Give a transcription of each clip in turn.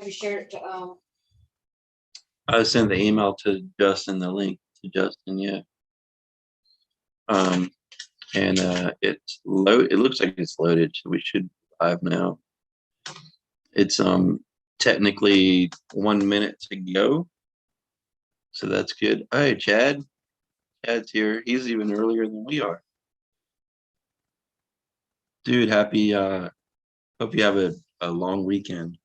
Have you shared it to, I sent the email to Justin, the link to Justin, yeah. And it's load. It looks like it's loaded. So we should live now. It's technically 1 minute to go, so that's good. Hey, Chad. Chad's here. He's even earlier than we are. Dude, happy. Hope you have a long weekend.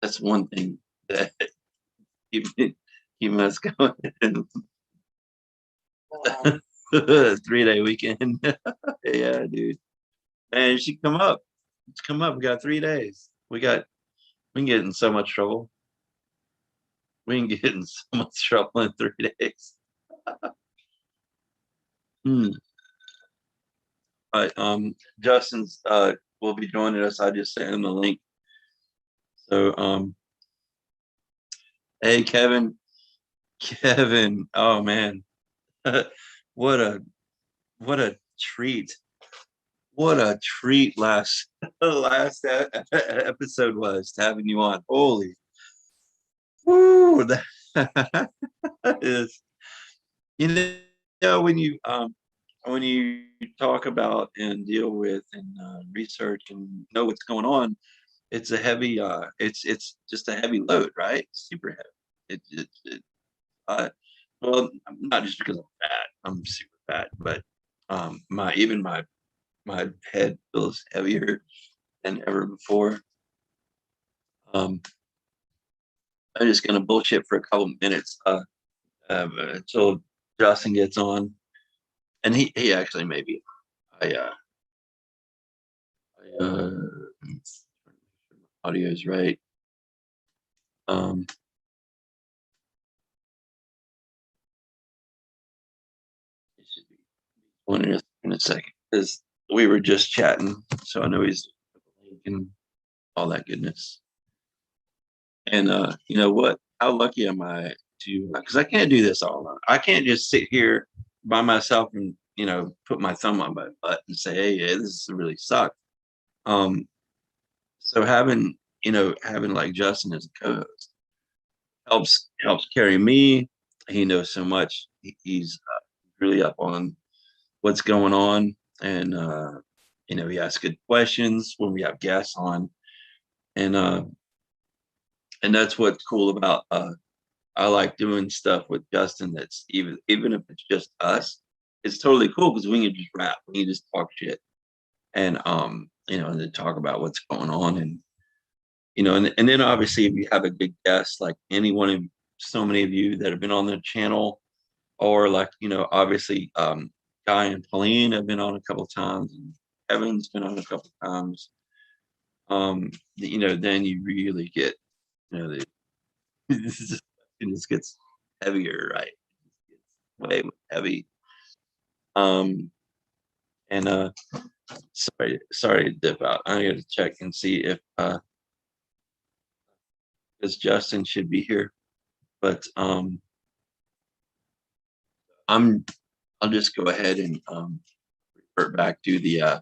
That's one thing that you must go. 3-day weekend. Yeah, dude. Man, you should come up. Let's come up. We got 3 days. We can get in so much trouble. We can get in so much trouble in 3 days. Hmm. All right, Justin's will be joining us. I just sent him the link. So hey Kevin, oh man. what a treat. What a treat last episode was to having you on. Holy, woo, that is, you know, when you talk about and deal with and research and know what's going on, it's a heavy it's just a heavy load, right? It's super heavy. Uh, well, not just because I'm fat, I'm super fat, but my head feels heavier than ever before. I'm just gonna bullshit for a couple minutes until Justin gets on, and he actually maybe I audio is right. It should be joining us in a second because we were just chatting, so I know he's and all that goodness. And you know what? How lucky am I to? Because I can't do this all alone. I can't just sit here by myself and put my thumb on my butt and say, "Hey, yeah, this really sucks." Um, so having like Justin as a co-host helps carry me. He knows so much. He's really up on what's going on, and he asks good questions when we have guests on, and that's what's cool about I like doing stuff with Justin that's even if it's just us, it's totally cool because we can just rap, we can just talk shit, and and then talk about what's going on, and then obviously if you have a good guest like anyone of so many of you that have been on the channel, or like obviously Guy and Pauline have been on a couple times, and Kevin's been on a couple times. Then you really get the it just gets heavier, right? It's way heavy. Um, and sorry to dip out. I got to check and see if because Justin should be here, but I'll just go ahead and revert back to the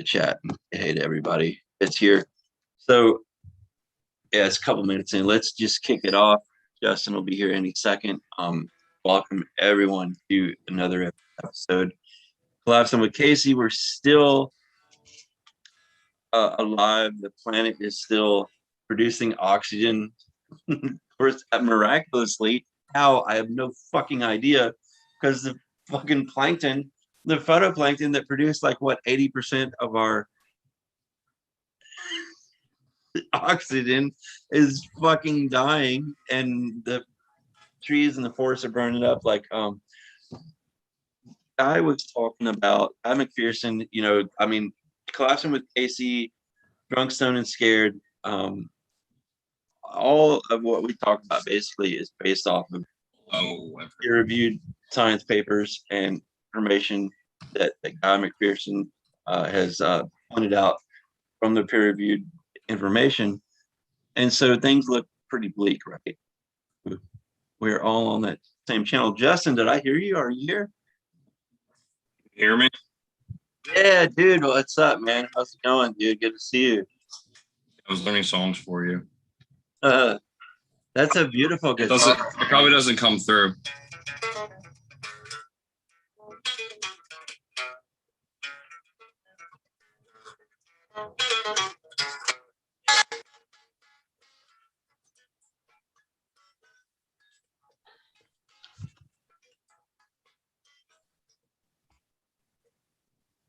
chat and say hey to everybody that's here. So yeah, it's a couple minutes in. Let's just kick it off. Justin will be here any second. Welcome everyone to another episode. Collapsing with Casey. We're still alive. The planet is still producing oxygen. Of course, miraculously, how I have no fucking idea, because the fucking plankton, the phytoplankton that produce like what 80% of our oxygen is fucking dying, and the trees and the forests are burning up. Like I was talking about McPherson, Collapsing with Casey, Drunk, Stoned, and Scared. All of what we talk about basically is based off of peer-reviewed science papers and information that Guy McPherson has pointed out from the peer-reviewed information. And so things look pretty bleak, right? We're all on that same channel. Justin, did I hear you? Are you here? Hear me? Yeah, dude. What's up, man? How's it going, dude? Good to see you. I was learning songs for you. That's a beautiful It guitar. probably doesn't come through.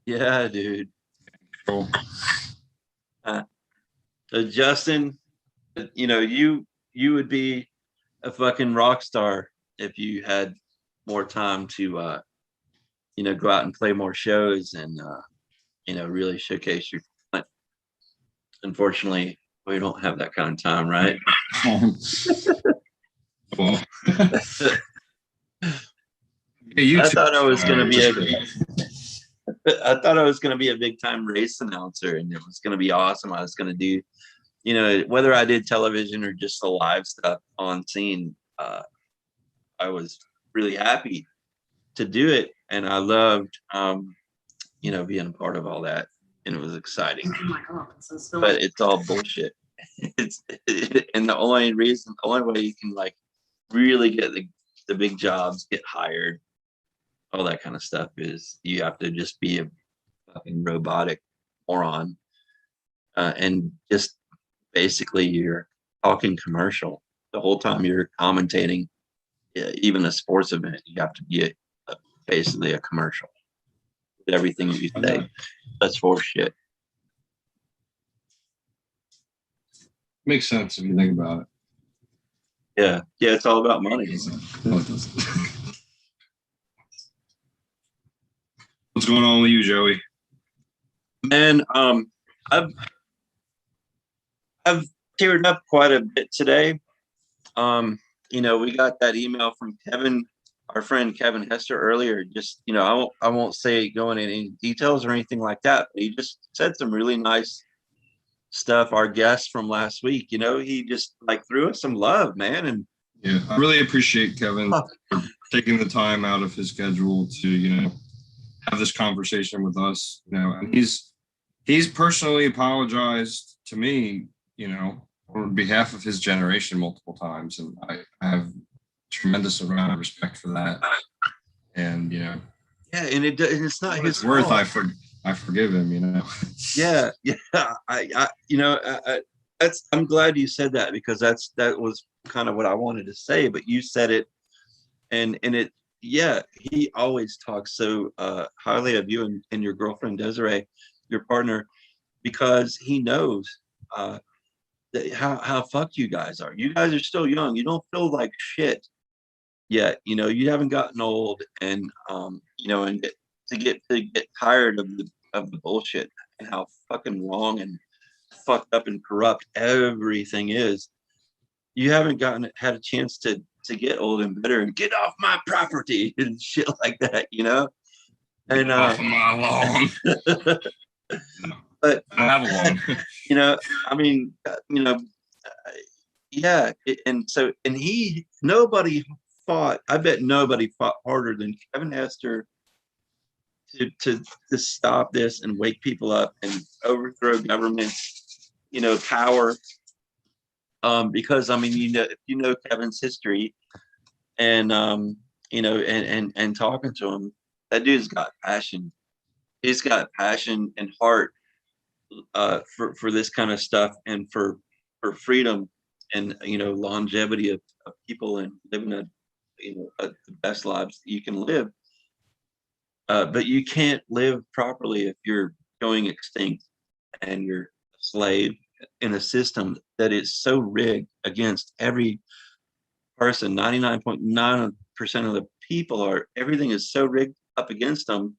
Yeah, dude. Cool. So Justin, you would be a fucking rock star if you had more time to go out and play more shows and really showcase your talent. Unfortunately, we don't have that kind of time, right? Well, yeah, you I too. thought I was gonna be I thought I was gonna be a big time race announcer and it was gonna be awesome. I was gonna do, whether I did television or just the live stuff on scene, I was really happy to do it. And I loved, being a part of all that. And it was exciting, Oh my God, it's so still. but it's all bullshit. And the only way you can like really get the big jobs, get hired, all that kind of stuff is you have to just be a fucking robotic moron. And just basically you're talking commercial the whole time you're commentating. Even a sports event, you have to be basically a commercial. Everything you say, that's horse shit. Makes sense if you think about it. Yeah, it's all about money. No, it doesn't. What's going on with you, Joey? Man, I've teared up quite a bit today. We got that email from Kevin, our friend Kevin Hester earlier. Just, I won't say go into any details or anything like that, but he just said some really nice stuff. Our guest from last week, he just like threw us some love, man. And Yeah, I really appreciate Kevin for taking the time out of his schedule to, have this conversation with us. And he's personally apologized to me, on behalf of his generation multiple times, and I have tremendous amount of respect for that. And yeah, and it's not his worth. fault. I forgive him. Yeah. I'm glad you said that because that was kind of what I wanted to say, but you said it, and it. Yeah, he always talks so highly of you and your girlfriend Desiree, your partner, because he knows that how fucked you guys are. You guys are still young. You don't feel like shit yet. You haven't gotten old, and and to get tired of the bullshit and how fucking wrong and fucked up and corrupt everything is. You haven't had a chance to get old and bitter and get off my property and shit like that, And Off of my lawn. but I have a lawn. I mean, yeah, nobody fought. I bet nobody fought harder than Kevin Hester to stop this and wake people up and overthrow government, power. Because I mean, if you know Kevin's history, and and talking to him, that dude's got passion. He's got passion and heart for this kind of stuff and for freedom and longevity of people and living the best lives that you can live. But you can't live properly if you're going extinct and you're a slave in a system that is so rigged against every person. 99.9% of the people everything is so rigged up against them.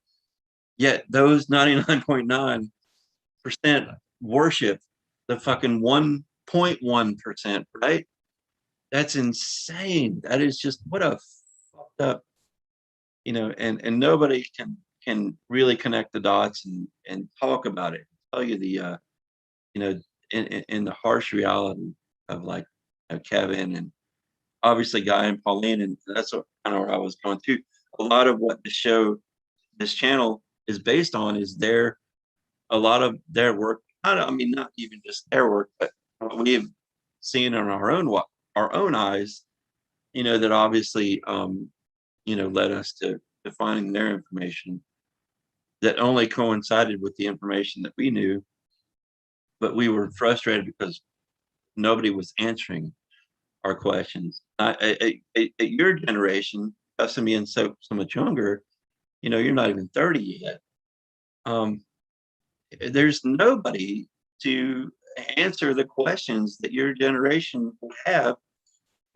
Yet those 99.9% worship the fucking 1.1%, right? That's insane. That is just what a fucked up, and nobody can really connect the dots and talk about it. Tell you the in the harsh reality of like Kevin and obviously Guy and Pauline, and that's what kind of where I was going to. A lot of what this channel is based on is a lot of their work I mean, not even just their work, but what we've seen in our own eyes, that obviously, led us to finding their information that only coincided with the information that we knew, but we were frustrated because nobody was answering our questions. At your generation, us being so much younger, you're not even 30 yet. There's nobody to answer the questions that your generation will have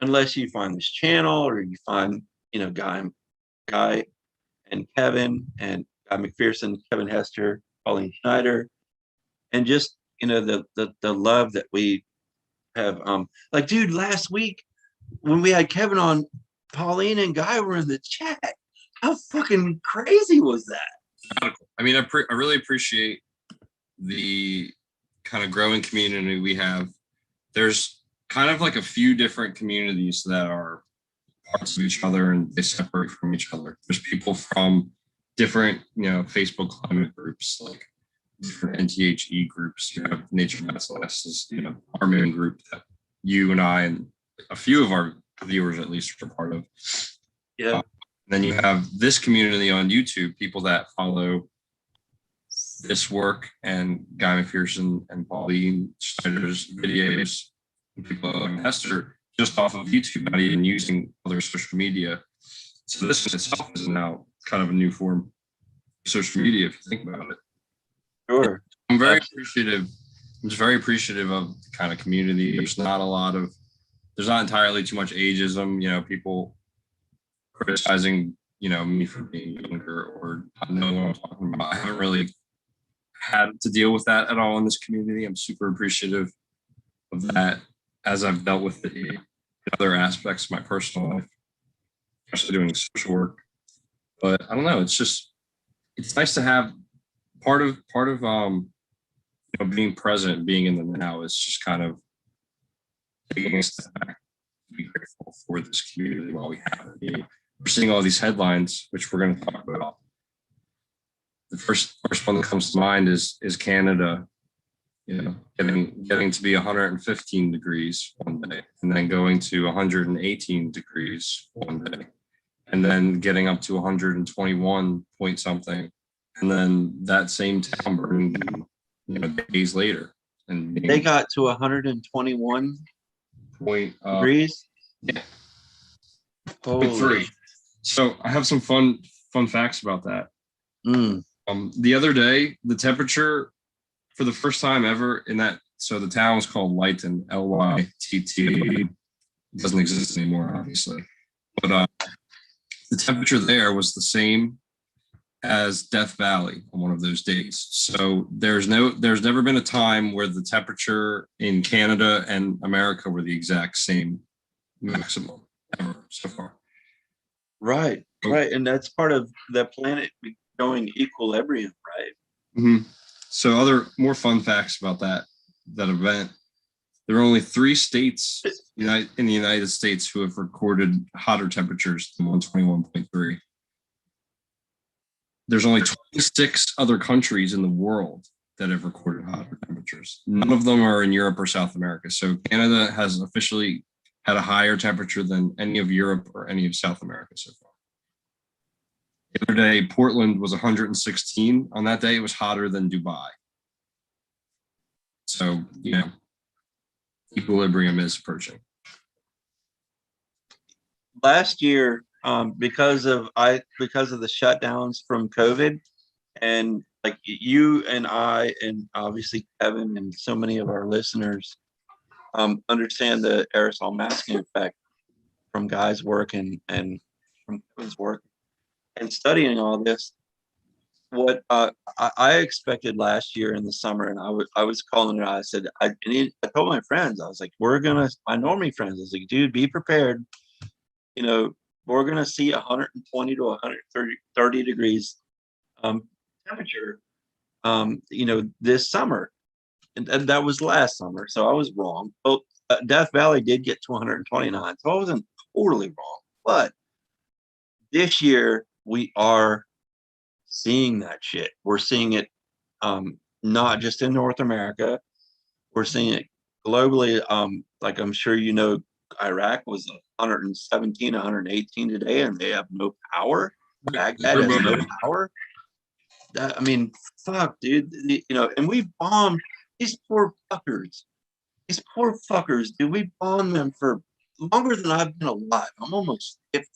unless you find this channel or you find, Guy and Kevin and Guy McPherson, Kevin Hester, Pauline Schneider, and just, the love that we have. Like, dude, last week when we had Kevin on, Pauline and Guy were in the chat. How fucking crazy was that? I mean, I really appreciate the kind of growing community we have. There's kind of like a few different communities that are parts of each other and they separate from each other. There's people from different, Facebook climate groups, like different NTHE groups. You have Nature Medicine is, our main group that you and I and a few of our viewers at least are part of. Yeah. Then you have this community on YouTube, people that follow this work and Guy McPherson and Pauline Schneider's videos, and people like Hester just off of YouTube, not even using other social media. So this in itself is now kind of a new form of social media, if you think about it. Sure. I'm very appreciative. I'm just very appreciative of the kind of community. There's not entirely too much ageism, people criticizing, me for being younger or not knowing what I'm talking about. I haven't really had to deal with that at all in this community. I'm super appreciative of that as I've dealt with the other aspects of my personal life, especially doing social work. But I don't know, it's nice to have part of being present, being in the now is just kind of taking a step back, be grateful for this community while we have it. We're seeing all these headlines, which we're going to talk about. The first one that comes to mind is Canada, getting to be 115 degrees one day, and then going to 118 degrees one day, and then getting up to 121 point something, and then that same town burning down, days later. And they got to 121 degrees. Yeah. Holy. 3. So I have some fun facts about that. Mm. The other day, the temperature for the first time ever in that, so the town was called Lytton, Lytt. It doesn't exist anymore, obviously. But the temperature there was the same as Death Valley on one of those days. So there's never been a time where the temperature in Canada and America were the exact same maximum ever so far. Right. And that's part of the planet going equilibrium, right? Mm-hmm. So other more fun facts about that event. There are only 3 states in the United States who have recorded hotter temperatures than 121.3. There's only 26 other countries in the world that have recorded hotter temperatures. None of them are in Europe or South America. So Canada has officially had a higher temperature than any of Europe or any of South America so far. The other day, Portland was 116. On that day, it was hotter than Dubai. So, equilibrium is approaching. Last year, because of the shutdowns from COVID, and like you and I, and obviously Kevin and so many of our listeners understand the aerosol masking effect from Guy's work and from Kevin's work and studying all this. What I expected last year in the summer, and I was calling it out. I said, I told my friends, I was like, my normie friends, I was like, dude, be prepared. We're going to see 120 to 130 degrees temperature, this summer. And that was last summer. So I was wrong. Well, Death Valley did get to 129. So I wasn't totally wrong. But this year we are seeing that shit. We're seeing it not just in North America. We're seeing it globally. Like I'm sure you know, Iraq was 117, 118 today, and they have no power. Baghdad has no power. I mean, fuck, dude. And we bombed these poor fuckers. These poor fuckers, dude. We bombed them for longer than I've been alive. I'm almost 50.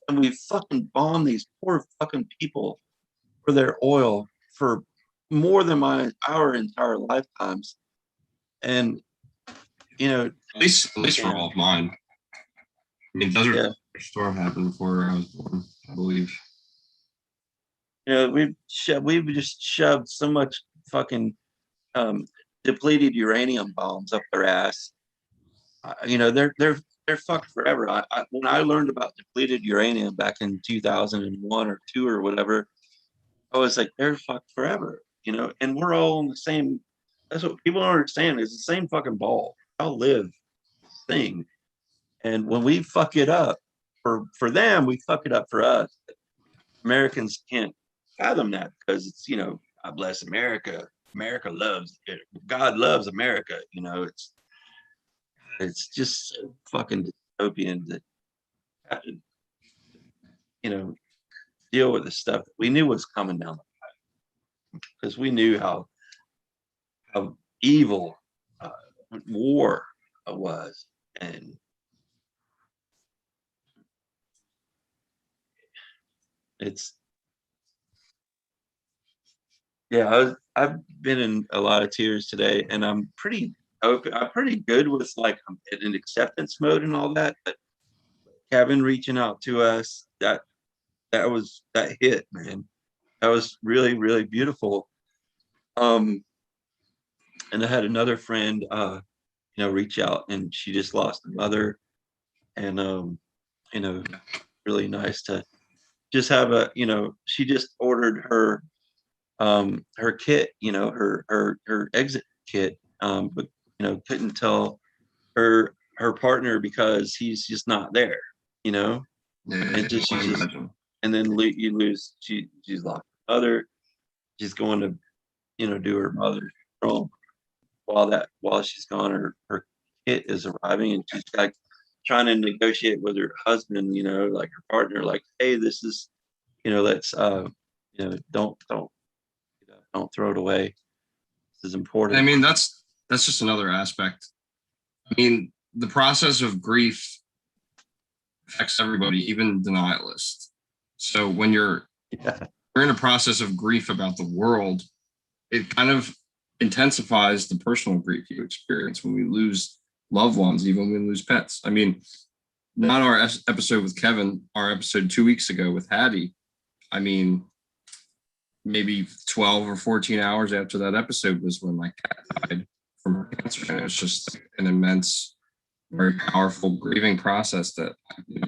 And we fucking bombed these poor fucking people for their oil for more than our entire lifetimes. And at least for all of mine. I mean, Desert Storm happened before I was born, I believe. We've just shoved so much fucking depleted uranium bombs up their ass. They're fucked forever. When I learned about depleted uranium back in 2001 or two or whatever, I was like, they're fucked forever. And we're all in the same. That's what people don't understand. It's the same fucking ball. I'll live thing. And when we fuck it up for them, we fuck it up for us. Americans can't fathom that because it's, God bless America. America loves it. God loves America. It's just so fucking dystopian that have to, deal with the stuff that we knew was coming down the pipe because we knew how evil war was. And I've been in a lot of tears today, and I'm pretty open. I'm pretty good with like an acceptance mode and all that. But Kevin reaching out to us, that hit, man. That was really, really beautiful. And I had another friend, reach out, and she just lost a mother, and really nice to just have she just ordered her kit, her exit kit, but couldn't tell her partner because he's just not there, and and then you lose. She's lost her mother. She's going to do her mother's funeral while she's gone. Her kit is arriving, and she's like trying to negotiate with her husband, like her partner, like, hey, this is, let's don't throw it away. This is important. I mean, that's just another aspect. I mean, the process of grief affects everybody, even denialists. So when you're in a process of grief about the world, it kind of intensifies the personal grief you experience when we lose loved ones, even when we lose pets. I mean, not our episode with Kevin, our episode 2 weeks ago with Hattie. I mean, maybe 12 or 14 hours after that episode was when my cat died from her cancer. And it was just an immense, very powerful grieving process that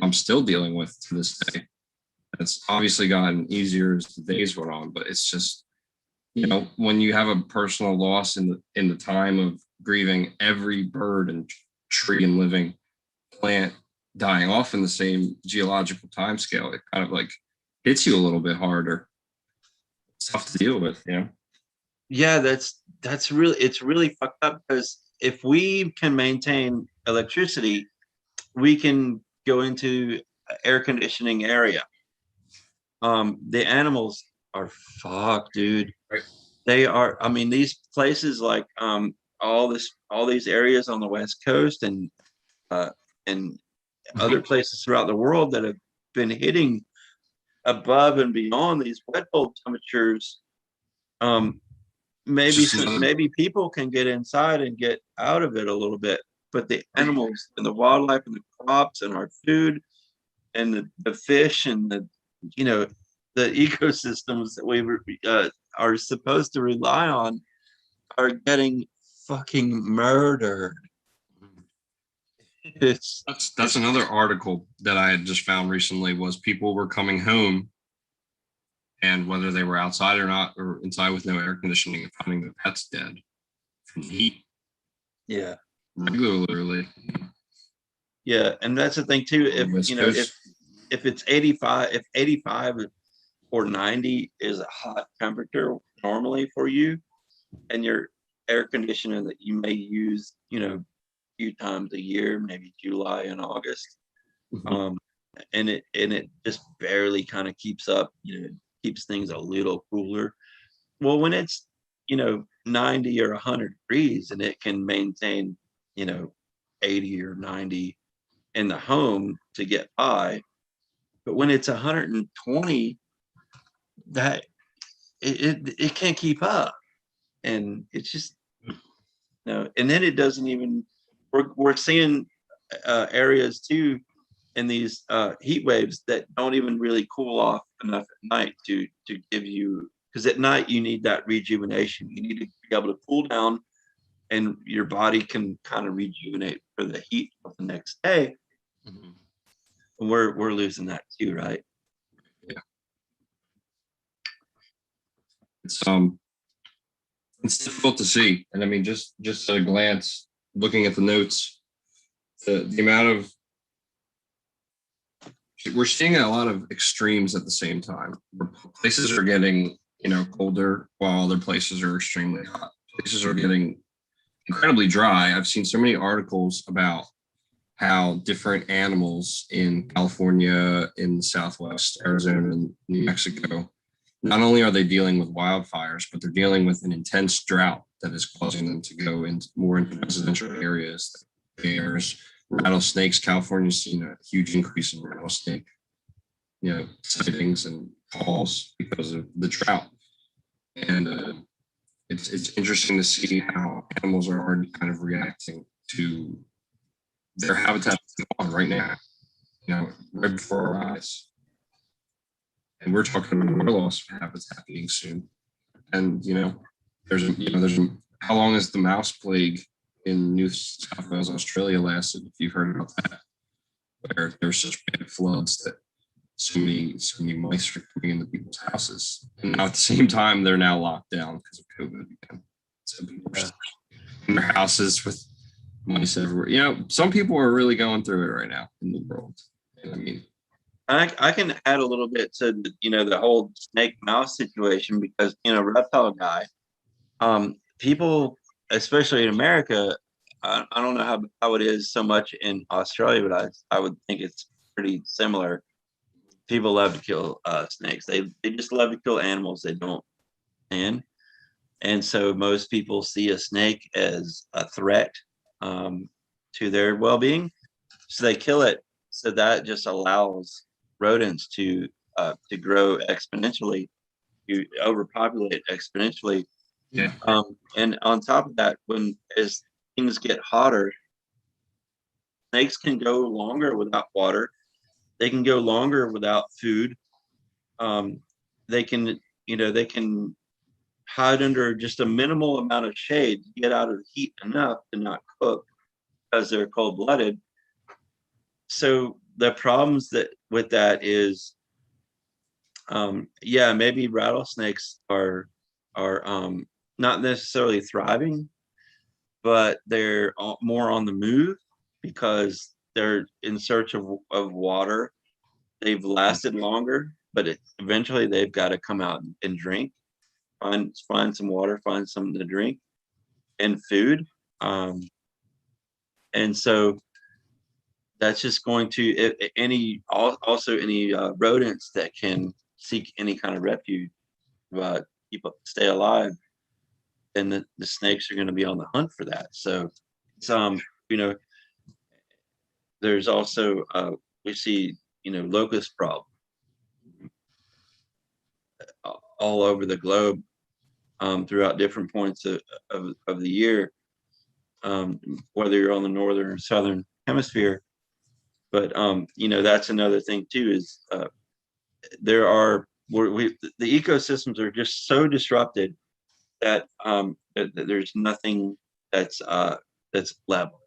I'm still dealing with to this day. It's obviously gotten easier as the days went on, but it's just, when you have a personal loss in the time of grieving every bird and tree and living plant dying off in the same geological time scale, it kind of like hits you a little bit harder. It's tough to deal with, Yeah, it's really fucked up because if we can maintain electricity, we can go into air conditioning area. The animals are fucked, dude. Right. They are. I mean, these places like all these areas on the West Coast and other places throughout the world that have been hitting above and beyond these wet bulb temperatures. Maybe people can get inside and get out of it a little bit, but the animals and the wildlife and the crops and our food and the fish and the ecosystems that we are supposed to rely on are getting fucking murdered. That's another article that I had just found recently was people were coming home and whether they were outside or not, or inside with no air conditioning, and finding their pets dead from heat. Yeah. Regularly. Yeah. And that's the thing too. If it's 85 or 90 is a hot temperature normally for you, and your air conditioner that you may use, a few times a year, maybe July and August. Mhm. And it just barely kind of keeps up, keeps things a little cooler. Well, when it's, 90 or 100 degrees and it can maintain, you know, 80 or 90 in the home to get by, but when it's 120, that it can't keep up. And it's just, and then it doesn't even, we're seeing areas too in these heat waves that don't even really cool off enough at night to give you, because at night you need that rejuvenation. You need to be able to cool down, and your body can kind of rejuvenate for the heat of the next day. Mhm. And we're losing that too, right? Yeah. It's difficult to see. And I mean, just at a glance, looking at the notes, the amount of we're seeing a lot of extremes at the same time. Places are getting, colder while other places are extremely hot. Places are getting incredibly dry. I've seen so many articles about how different animals in California, in Southwest Arizona, and New Mexico, not only are they dealing with wildfires, but they're dealing with an intense drought that is causing them to go more into residential areas. Bears, rattlesnakes. California's seen a huge increase in rattlesnake, sightings and calls because of the drought. And it's interesting to see how animals are already kind of reacting to their habitat on right now, right before our eyes. And we're talking about more loss of habitat being soon. And there's how long has the mouse plague in New South Wales, Australia lasted? If you've heard about that, where there's such big floods that so many mice are coming into people's houses, and now at the same time they're now locked down because of COVID again. So people are in their houses with mice everywhere. Some people are really going through it right now in the world. I mean, I can add a little bit to the whole snake mouse situation, because reptile guy, people, especially in America, I don't know how it is so much in Australia, but I would think it's pretty similar. People love to kill snakes. They just love to kill animals they don't understand. And so most people see a snake as a threat to their well-being, so they kill it. So that just allows rodents to grow exponentially, to overpopulate exponentially. yeah, And on top of that, as things get hotter, snakes can go longer without water. They can go longer without food. Um, they can hide under just a minimal amount of shade to get out of the heat enough to not cook, because they're cold blooded. So the problems that with that is, yeah, maybe rattlesnakes are not necessarily thriving, but they're more on the move because they're in search of water. They've lasted longer, but eventually they've got to come out and drink, find some water, find something to drink, and food. Um, and so that's just going to also any rodents that can seek any kind of refuge, stay alive, then the snakes are going to be on the hunt for that. So it's you know there's also we see locust problem all over the globe, throughout different points of the year, whether you're on the northern or southern hemisphere. But that's another thing too, is there are the ecosystems are just so disrupted that there's nothing that's level.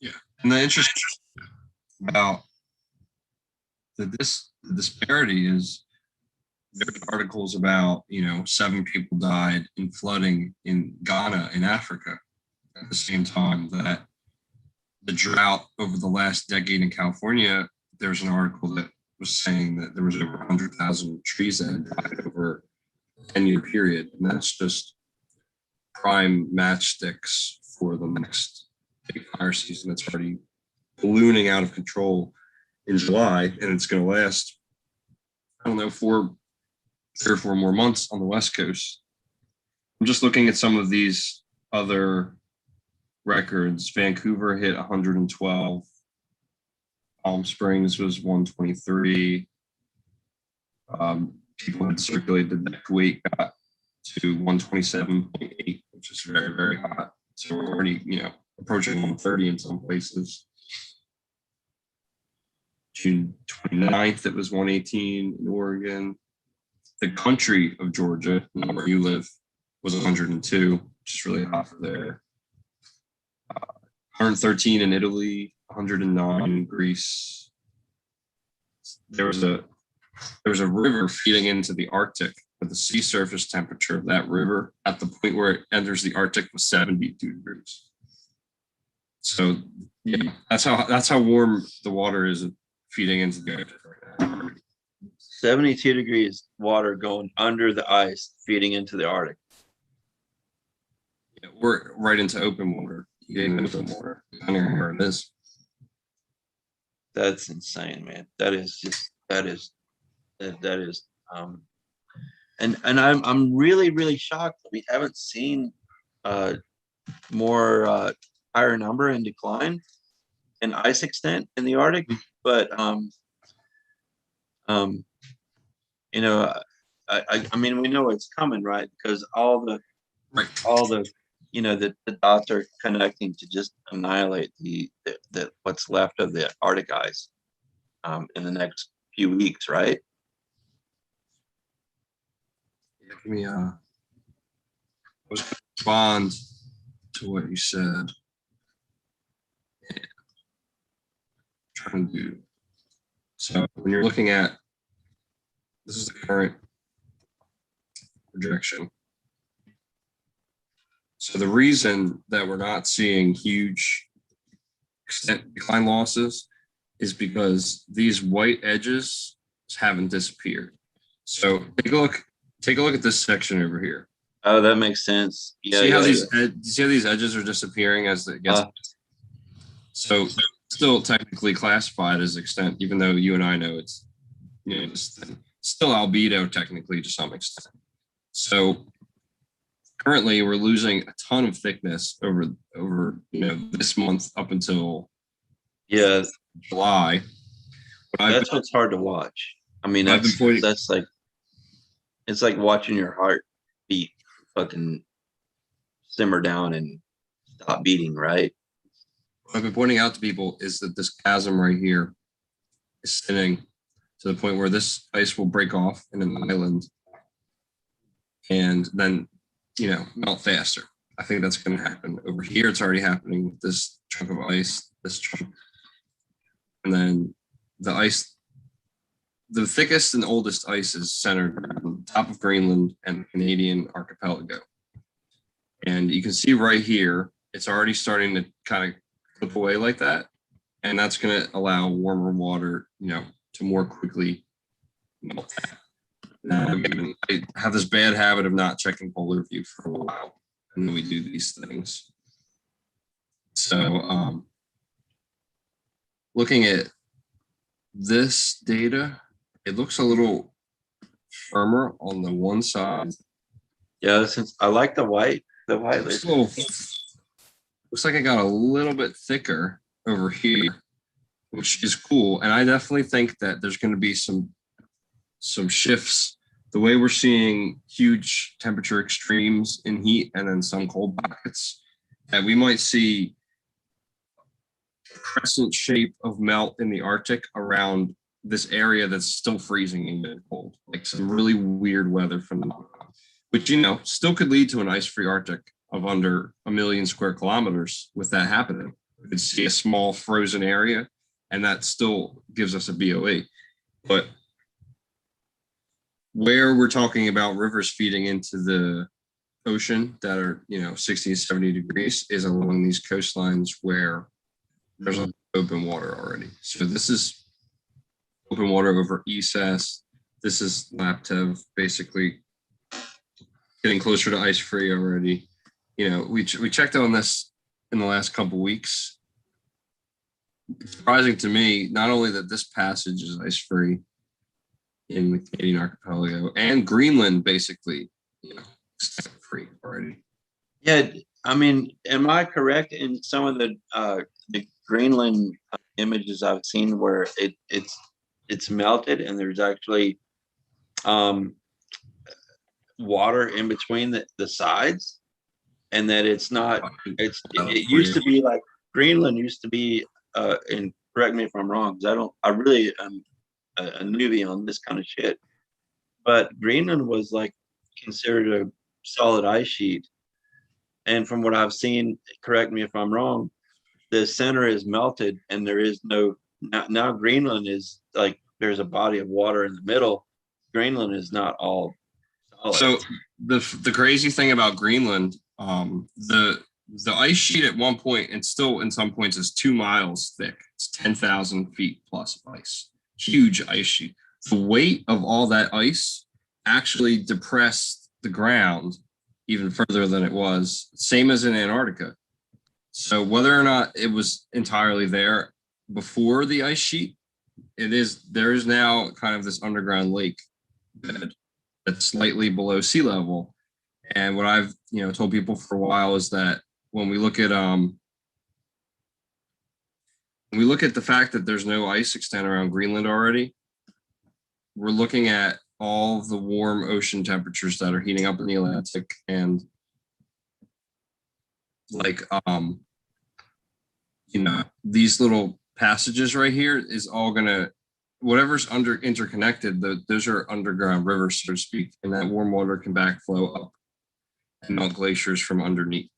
yeah. And the interesting about the disparity is there's articles about 7 people died in flooding in Ghana in Africa at the same time that the drought over the last decade in California. There's an article that was saying that there was over 100,000 trees that had died over the 10-year period. And that's just prime matchsticks for the next big fire season that's already ballooning out of control in July, and it's going to last, I don't know, 3 or 4 more months on the West Coast. I'm just looking at some of these other records. Vancouver hit 112. Palm Springs was 123. People had circulated that Kuwait got to 127.8, which is very, very hot. So we're already, approaching 130 in some places. June 29th, it was 118 in Oregon. The country of Georgia, not where you live, was 102, which is really hot for there. 113 in Italy, 109 in Greece. There was a river feeding into the Arctic, but the sea surface temperature of that river at the point where it enters the Arctic was 72 degrees. So yeah, that's how warm the water is feeding into the Arctic right now. 72 degrees water going under the ice, feeding into the Arctic. Yeah, we're right into open water, open water, depending on where it is. That's insane, man. That is and I'm really, really shocked that we haven't seen more higher number in decline in ice extent in the Arctic. But I mean, we know it's coming, right? Because all the the dots are connecting to just annihilate the what's left of the Arctic ice in the next few weeks, right? Yeah, give me I was going to respond to what you said. Yeah. Trying to do. So when you're looking at, this is the current projection. So the reason that we're not seeing huge extent decline losses is because these white edges haven't disappeared. So take a look at this section over here. Oh, that makes sense. Yeah. See how these edges are disappearing as it gets. So still technically classified as extent, even though you and I know it's still albedo technically to some extent. So currently we're losing a ton of thickness over this month up until July. That's what's hard to watch. I mean, that's like, it's like watching your heart beat fucking simmer down and stop beating, right? What I've been pointing out to people is that this chasm right here is thinning to the point where this ice will break off in an island and then, melt faster. I think that's going to happen over here. It's already happening with this chunk of ice, this chunk. And then the ice, the thickest and oldest ice is centered on the top of Greenland and the Canadian archipelago. And you can see right here, it's already starting to kind of clip away like that. And that's going to allow warmer water, to more quickly melt that. I have this bad habit of not checking Polar View for a while, and then we do these things. So looking at this data, it looks a little firmer on the one side. Yeah, since I like the white. Looks like it got a little bit thicker over here, which is cool. And I definitely think that there's going to be some shifts. The way we're seeing huge temperature extremes in heat and then some cold pockets, that we might see a crescent shape of melt in the Arctic around this area that's still freezing and cold, like some really weird weather phenomenon, which, still could lead to an ice-free Arctic of under 1 million square kilometers with that happening. We could see a small frozen area, and that still gives us a BOE. But where we're talking about rivers feeding into the ocean that are, 60 to 70 degrees is along these coastlines where there's open water already. So this is open water over ESAS. This is Laptev, basically getting closer to ice free already. You know, we checked on this in the last couple weeks. It's surprising to me, not only that this passage is ice free in the Canadian archipelago and Greenland, basically, you know, free already. Yeah, I mean, am I correct in some of the Greenland images I've seen where it's melted and there's actually um water in between the sides, and that it's not it used to be like Greenland used to be and correct me if I'm wrong, because I really am a newbie on this kind of shit, but Greenland was like considered a solid ice sheet. And from what I've seen, correct me if I'm wrong, the center is melted and there is no, now Greenland is like, there's a body of water in the middle. Greenland is not all solid. So the crazy thing about Greenland, the ice sheet at one point, and still in some points, is 2 miles thick. It's 10,000 feet plus of ice. Huge ice sheet. The weight of all that ice actually depressed the ground even further than it was, same as in Antarctica. So whether or not it was entirely there before the ice sheet, there is now kind of this underground lake bed that's slightly below sea level. And what I've told people for a while is that when we look at the fact that there's no ice extent around Greenland already, we're looking at all the warm ocean temperatures that are heating up in the Atlantic, and like these little passages right here is all gonna, whatever's interconnected, those are underground rivers, so to speak, and that warm water can backflow up and melt glaciers from underneath.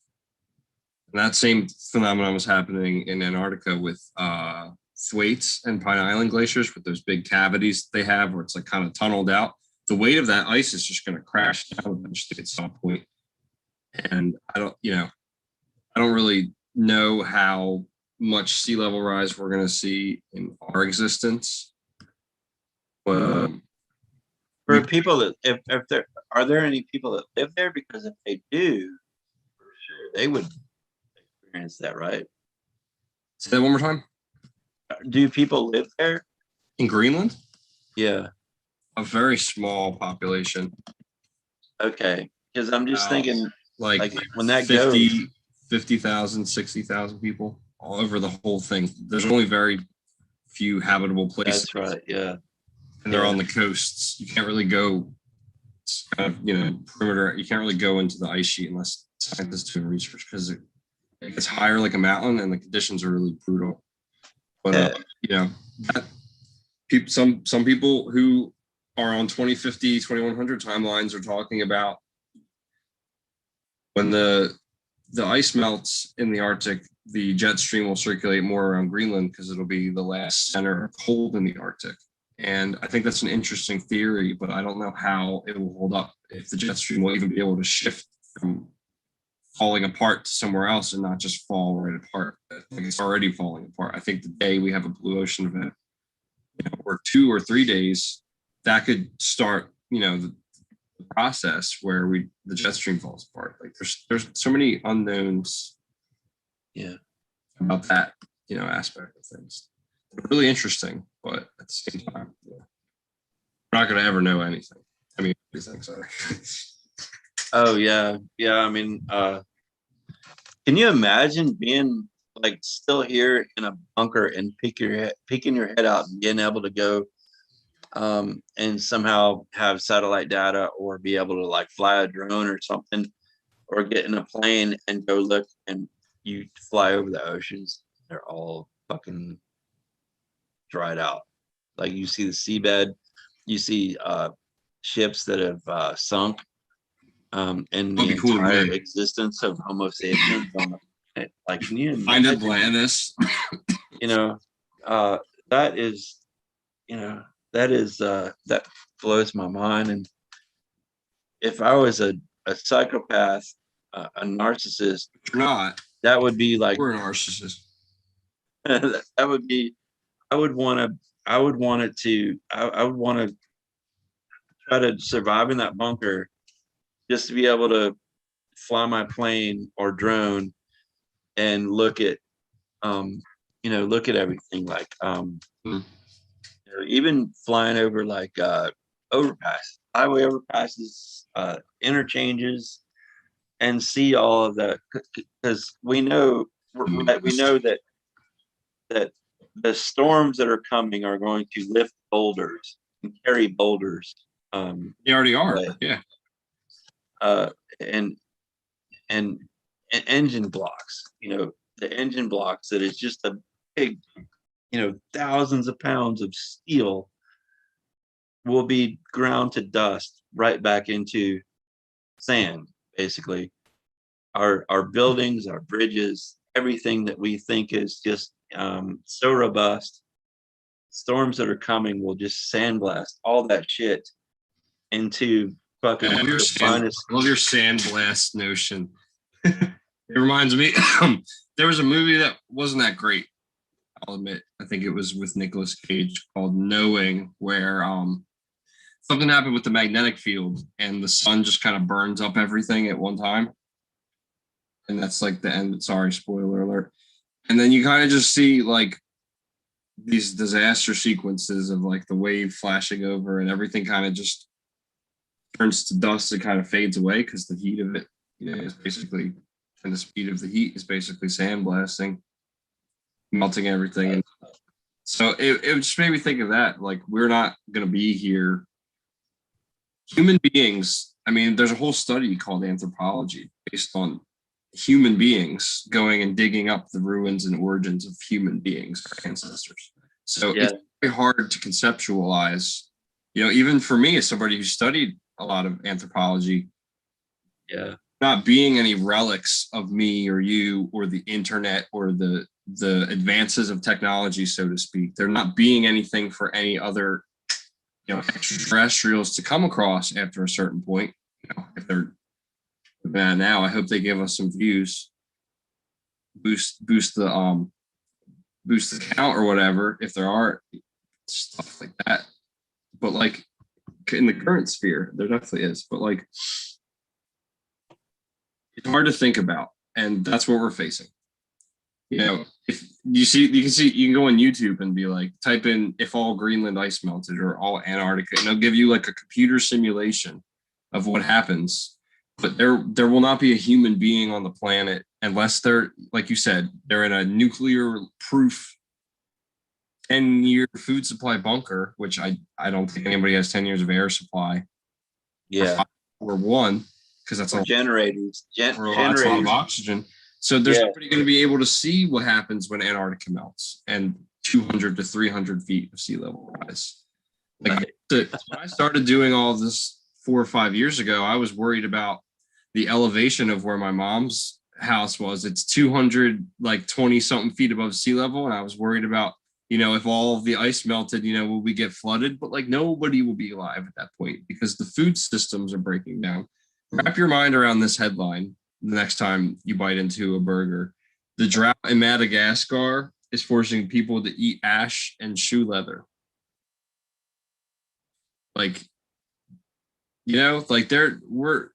And that same phenomenon was happening in Antarctica with Thwaites and Pine Island glaciers, with those big cavities they have where it's like kind of tunneled out. The weight of that ice is just going to crash down eventually at some point. And I don't really know how much sea level rise we're going to see in our existence. But for people that, if there are there any people that live there, because if they do, for sure they would experience that, right? Say that one more time. Do people live there in Greenland? Yeah, a very small population. Okay, because I'm just thinking, like when that 50,000, 60,000 people all over the whole thing. There's only very few habitable places. That's right. Yeah. And they're on the coasts. You can't really go, perimeter. You can't really go into the ice sheet unless scientists do research, because it gets higher like a mountain and the conditions are really brutal. But some people who are on 2050, 2100 timelines are talking about when the ice melts in the Arctic, the jet stream will circulate more around Greenland because it'll be the last center of cold in the Arctic. And I think that's an interesting theory, but I don't know how it will hold up, if the jet stream will even be able to shift from falling apart to somewhere else and not just fall right apart. Like it's already falling apart. I think the day we have a blue ocean event, or 2 or 3 days, that could start, the process where the jet stream falls apart. Like there's so many unknowns. Yeah. About that, aspect of things. They're really interesting, but at the same time, we're not going to ever know anything. I mean, everything. Sorry. Oh yeah, yeah. I mean, can you imagine being like still here in a bunker and peeking your head out and being able to go and somehow have satellite data, or be able to like fly a drone or something, or get in a plane and go look, and you fly over the oceans, they're all fucking dried out. Like you see the seabed, you see ships that have sunk, and the entire existence of Homo sapiens on the planet. Like, can you find Atlantis? That is, that blows my mind. And if I was a psychopath, a narcissist, you're not. That would be like, we're a narcissist. That would be. I would want to try to survive in that bunker just to be able to fly my plane or drone and look at, look at everything like, Mm. even flying over like highway overpasses, interchanges, and see all of that because we know, right, we know that the storms that are coming are going to lift boulders and carry boulders, They already are. away. Yeah. uh, and and engine blocks. The engine blocks that is just a big, thousands of pounds of steel will be ground to dust right back into sand, basically. Our buildings, our bridges, everything that we think is just so robust. Storms that are coming will just sandblast all that shit into fucking I love your the finest. sandblast notion. It reminds me, there was a movie that wasn't that great. I'll admit. I think it was with Nicolas Cage called Knowing, where something happened with the magnetic field and the sun just kind of burns up everything at one time. And that's like the end. Sorry, spoiler alert. And then you kind of just see like these disaster sequences of like the wave flashing over and everything kind of just turns to dust and kind of fades away because the heat of it, is basically, and the speed of the heat is basically sandblasting, melting everything. And so it just made me think of that. Like, we're not going to be here. Human beings, I mean, there's a whole study called anthropology based on human beings going and digging up the ruins and origins of human beings, our ancestors. So Yeah. it's very hard to conceptualize, even for me as somebody who studied a lot of anthropology, Yeah. not being any relics of me or you or the internet or the advances of technology, so to speak. They're not being anything for any other, extraterrestrials to come across after a certain point. If they're bad now, I hope they give us some views, boost the count or whatever, if there are stuff like that. But like in the current sphere, there definitely is. But like, it's hard to think about, and that's what we're facing. If you can go on YouTube and be like, type in if all Greenland ice melted or all Antarctica, and it'll give you like a computer simulation of what happens. But there will not be a human being on the planet unless they're, like you said, they're in a nuclear proof 10-year food supply bunker, which I don't think anybody has 10 years of air supply. Yeah. Or one, because that's Or generators. a lot of oxygen. So there's nobody going to be able to see what happens when Antarctica melts and 200 to 300 feet of sea level rise. Like, when I started doing all of this 4 or 5 years ago, I was worried about the elevation of where my mom's house was. It's 220 something feet above sea level. And I was worried about, if all of the ice melted, will we get flooded? But like, nobody will be alive at that point because the food systems are breaking down. Wrap your mind around this headline the next time you bite into a burger. The drought in Madagascar is forcing people to eat ash and shoe leather. Like, we're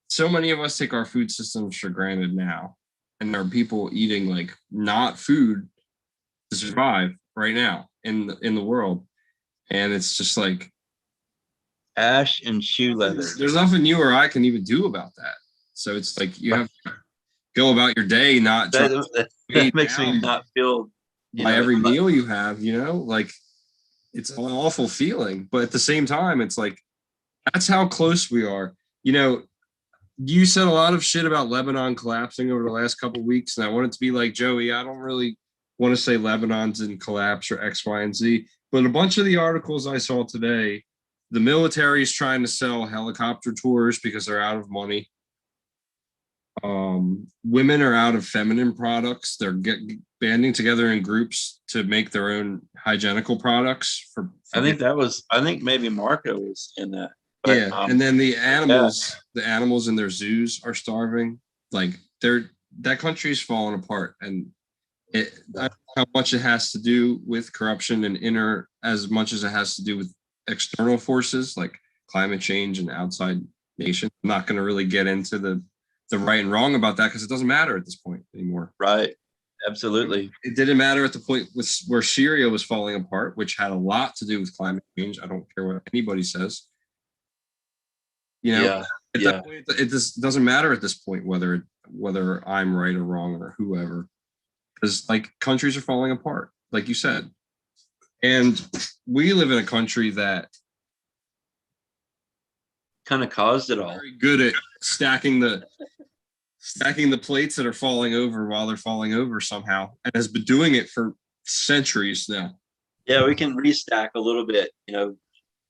so many of us take our food systems for granted now. And there are people eating like not food to survive right now in the world. And it's just like ash and shoe leather. There's nothing you or I can even do about that. So it's like you have to go about your day not that makes me not feel by every meal you have, like it's an awful feeling. But at the same time, it's like that's how close we are. You said a lot of shit about Lebanon collapsing over the last couple of weeks, and I want it to be like, Joey, I don't really want to say Lebanon's in collapse or X, Y, and Z, but a bunch of the articles I saw today, the military is trying to sell helicopter tours because they're out of money. Women are out of feminine products. They're banding together in groups to make their own hygienical products. I think maybe Marco was in that. But, and then the animals in their zoos are starving. Like that country is falling apart, and I don't know how much it has to do with corruption and as much as it has to do with external forces like climate change and outside nation. I'm not going to really get into the right and wrong about that because it doesn't matter at this point anymore. Right. Absolutely. It didn't matter at the point where Syria was falling apart, which had a lot to do with climate change. I don't care what anybody says. Yeah. At that point, it just doesn't matter at this point whether I'm right or wrong or whoever, because like countries are falling apart, like you said, and we live in a country that kind of caused it all. Very good at stacking the plates that are falling over while they're falling over somehow, and has been doing it for centuries now. Yeah, we can restack a little bit,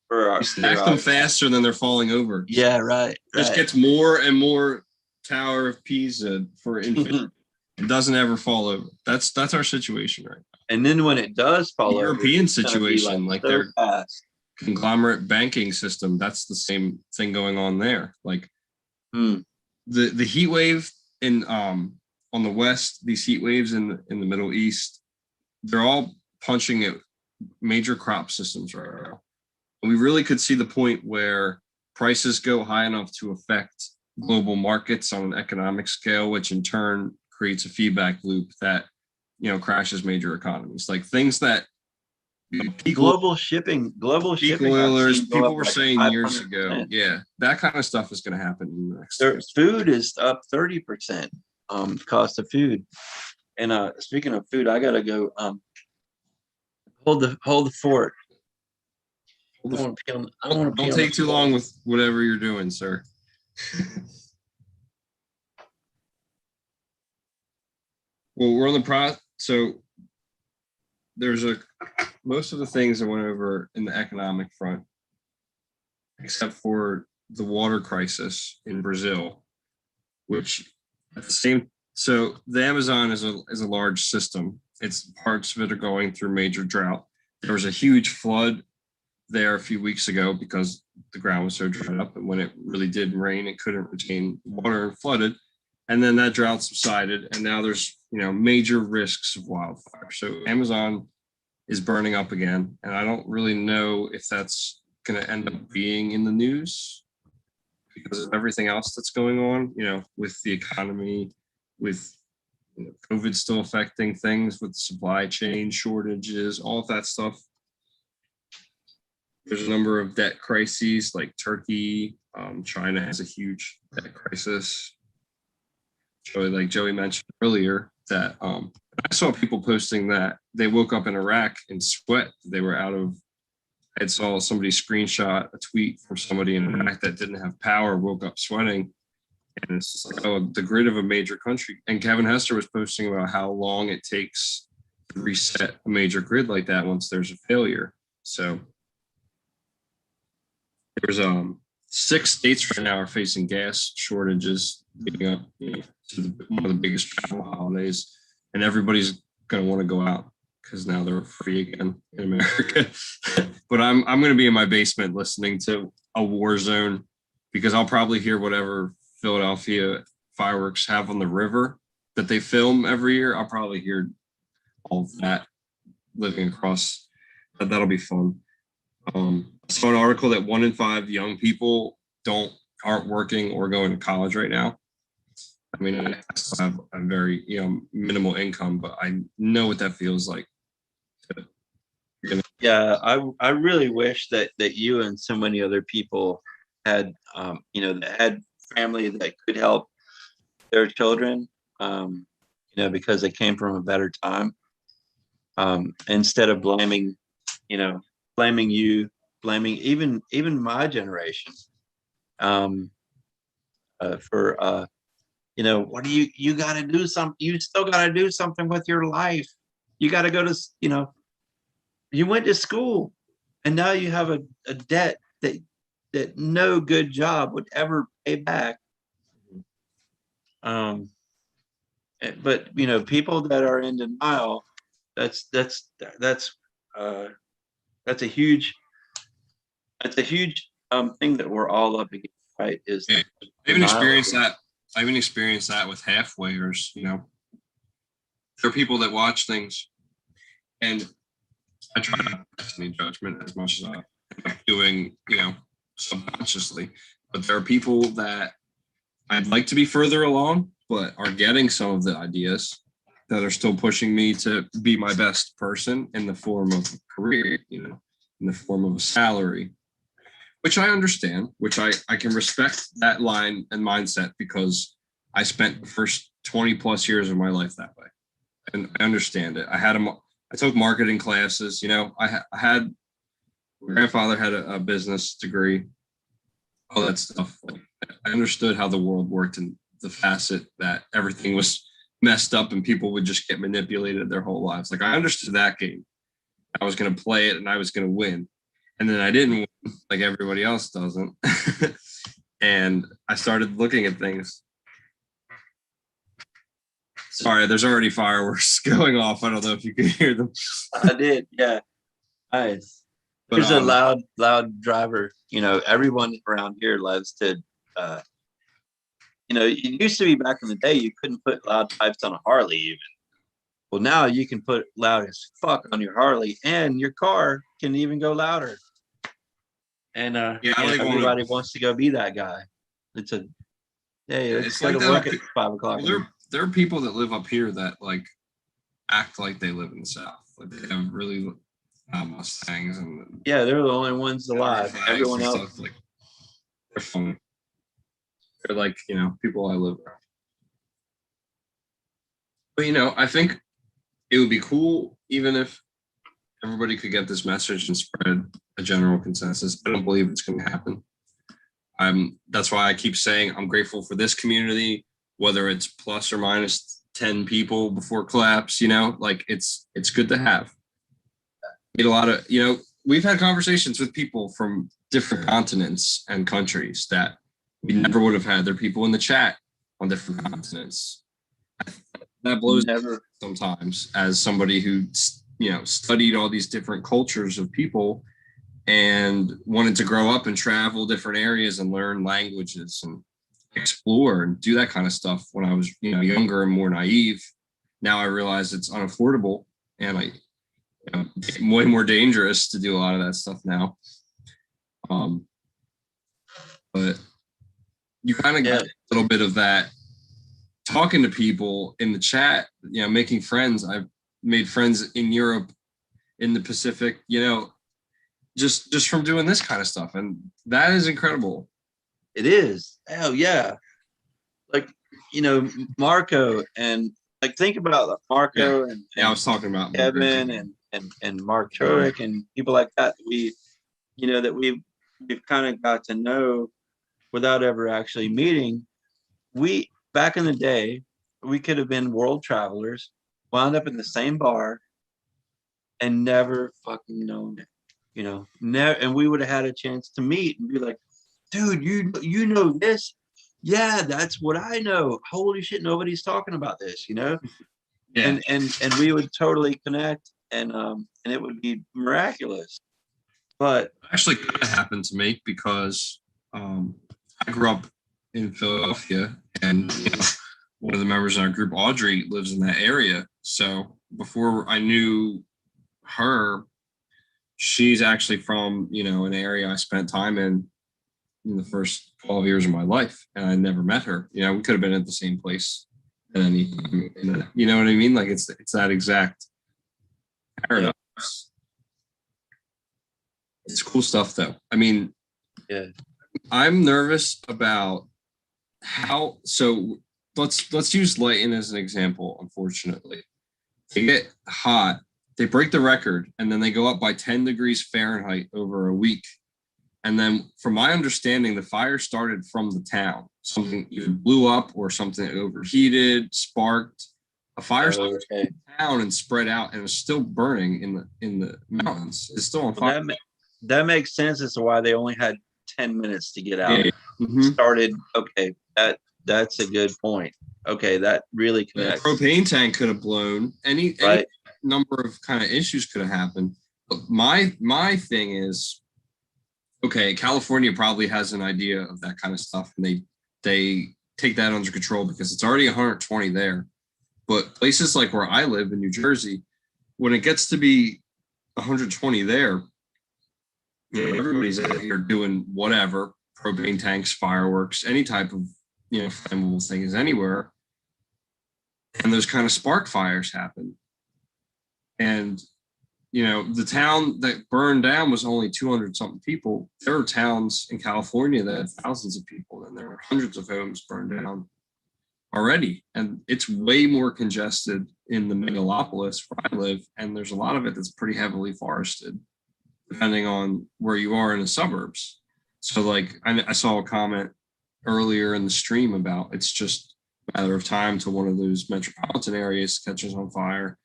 for our stack them faster than they're falling over. Yeah, right. Just gets more and more Tower of Pisa for infinity. It doesn't ever fall over. That's our situation right now. And then when it does fall over, European situation, like so their fast. conglomerate banking system, that's the same thing going on there. Like the heat wave in on the west, these heat waves in the Middle East, they're all punching at major crop systems right now. And we really could see the point where prices go high enough to affect global markets on an economic scale, which in turn creates a feedback loop that crashes major economies. Like things that global shipping, oilers, people were saying years ago. Yeah, that kind of stuff is going to happen in the next year. Food is up 30%. Cost of food. And speaking of food, I gotta go. Hold the fort. Don't take too long with whatever you're doing, sir. Well, we're on the process. So there's most of the things I went over in the economic front, except for the water crisis in Brazil, which at the same. So the Amazon is a large system. It's parts of it are going through major drought. There was a huge flood there a few weeks ago because the ground was so dried up, and when it really did rain, it couldn't retain water and flooded. And then that drought subsided, and now there's major risks of wildfire. So Amazon is burning up again, and I don't really know if that's going to end up being in the news because of everything else that's going on, with the economy, with COVID still affecting things, with supply chain shortages, all of that stuff. There's a number of debt crises like Turkey. China has a huge debt crisis. Like Joey mentioned earlier, that I saw people posting that they woke up in Iraq in sweat. They were out of. I saw somebody screenshot a tweet from somebody in Iraq that didn't have power, woke up sweating, and it's just like, the grid of a major country. And Kevin Hester was posting about how long it takes to reset a major grid like that once there's a failure. So there's 6 states right now are facing gas shortages leading up to one of the biggest travel holidays, and everybody's going to want to go out because now they're free again in America. But I'm going to be in my basement listening to a war zone because I'll probably hear whatever Philadelphia fireworks have on the river that they film every year. I'll probably hear all of that living across. That'll be fun. I saw an article that 1 in 5 young people aren't working or going to college right now. I mean, I still have a very minimal income, but I know what that feels like. Yeah, I really wish that you and so many other people had that had family that could help their children, because they came from a better time. Instead of blaming you, blaming even my generation, for what do you got to do something? You still got to do something with your life. You got to go to you went to school, and now you have a debt that no good job would ever pay back. But people that are in denial, that's a huge thing that we're all up against, right? Is I even experienced that. I even experienced that with halfwayers. There are people that watch things, and I try not to pass any judgment as much as I end up doing, subconsciously. but there are people that I'd like to be further along, but are getting some of the ideas that are still pushing me to be my best person in the form of a career, in the form of a salary, which I understand, which I can respect that line and mindset because I spent the first 20 plus years of my life that way. And I understand it. I took marketing classes, I had, my grandfather had a business degree, all that stuff. Like, I understood how the world worked and the facet that everything was messed up and people would just get manipulated their whole lives. Like, I understood that game. I was going to play it and I was going to win. And then I didn't win like everybody else doesn't. And I started looking at things. Sorry, there's already fireworks going off. I don't know if you can hear them. I did, yeah. Nice. But, There's a loud driver. Everyone around here loves to, it used to be back in the day, you couldn't put loud pipes on a Harley even. Well, now you can put loud as fuck on your Harley and your car can even go louder. And everybody wants to go be that guy. Let's go to work at 5 o'clock. There are people that live up here that like act like they live in the South. Like they have really Mustangs and yeah, they're the only ones alive. Everyone else, stuff, like, they're fun. They're like people I live around. But I think it would be cool even if everybody could get this message and spread a general consensus. I don't believe it's going to happen. That's why I keep saying I'm grateful for this community, whether it's plus or minus 10 people before collapse, like it's good to have. Meet a lot of, we've had conversations with people from different continents and countries that we never would have had. There are people in the chat on different continents. That blows sometimes as somebody who, studied all these different cultures of people and wanted to grow up and travel different areas and learn languages and explore and do that kind of stuff when I was, younger and more naive. Now I realize it's unaffordable and way more dangerous to do a lot of that stuff now. But you kind of get a little bit of that talking to people in the chat, making friends. I've made friends in Europe, in the Pacific, just from doing this kind of stuff. And that is incredible. It is. Oh yeah. Like, Marco and like, think about Marco and I was talking about Kevin and Mark Turek and people like that. We've kind of got to know without ever actually meeting. Back in the day, we could have been world travelers, wound up in the same bar and never fucking known it, never, and we would have had a chance to meet and be like, dude, you know this? Yeah, that's what I know. Holy shit, nobody's talking about this, Yeah. And we would totally connect and it would be miraculous. But actually kind of happened to me because I grew up in Philadelphia and one of the members in our group, Audrey, lives in that area. So before I knew her, she's actually from, an area I spent time in the first 12 years of my life. And I never met her. We could have been at the same place at any time. You know what I mean? Like it's that exact paradox. It's cool stuff though. I mean, I'm nervous about so let's use Lighton as an example. Unfortunately, they get hot, they break the record, and then they go up by 10 degrees Fahrenheit over a week. And then from my understanding, the fire started from the town. Something either blew up or something overheated, sparked. A fire started in the town and spread out and is still burning in the mountains. It's still on fire. That makes sense as to why they only had 10 minutes to get out. Yeah. Mm-hmm. Started, okay, that's a good point. Okay, that really connects. The propane tank could have blown. Any number of kind of issues could have happened. But my thing is, okay, California probably has an idea of that kind of stuff, and they take that under control because it's already 120 there. But places like where I live in New Jersey, when it gets to be 120 there, everybody's out here doing whatever, propane tanks, fireworks, any type of, flammable thing is anywhere. And those kind of spark fires happen. And, the town that burned down was only 200 something people. There are towns in California that have thousands of people, and there are hundreds of homes burned down already. And it's way more congested in the megalopolis where I live. And there's a lot of it that's pretty heavily forested, depending on where you are in the suburbs. So like I saw a comment earlier in the stream about it's just a matter of time till one of those metropolitan areas catches on fire.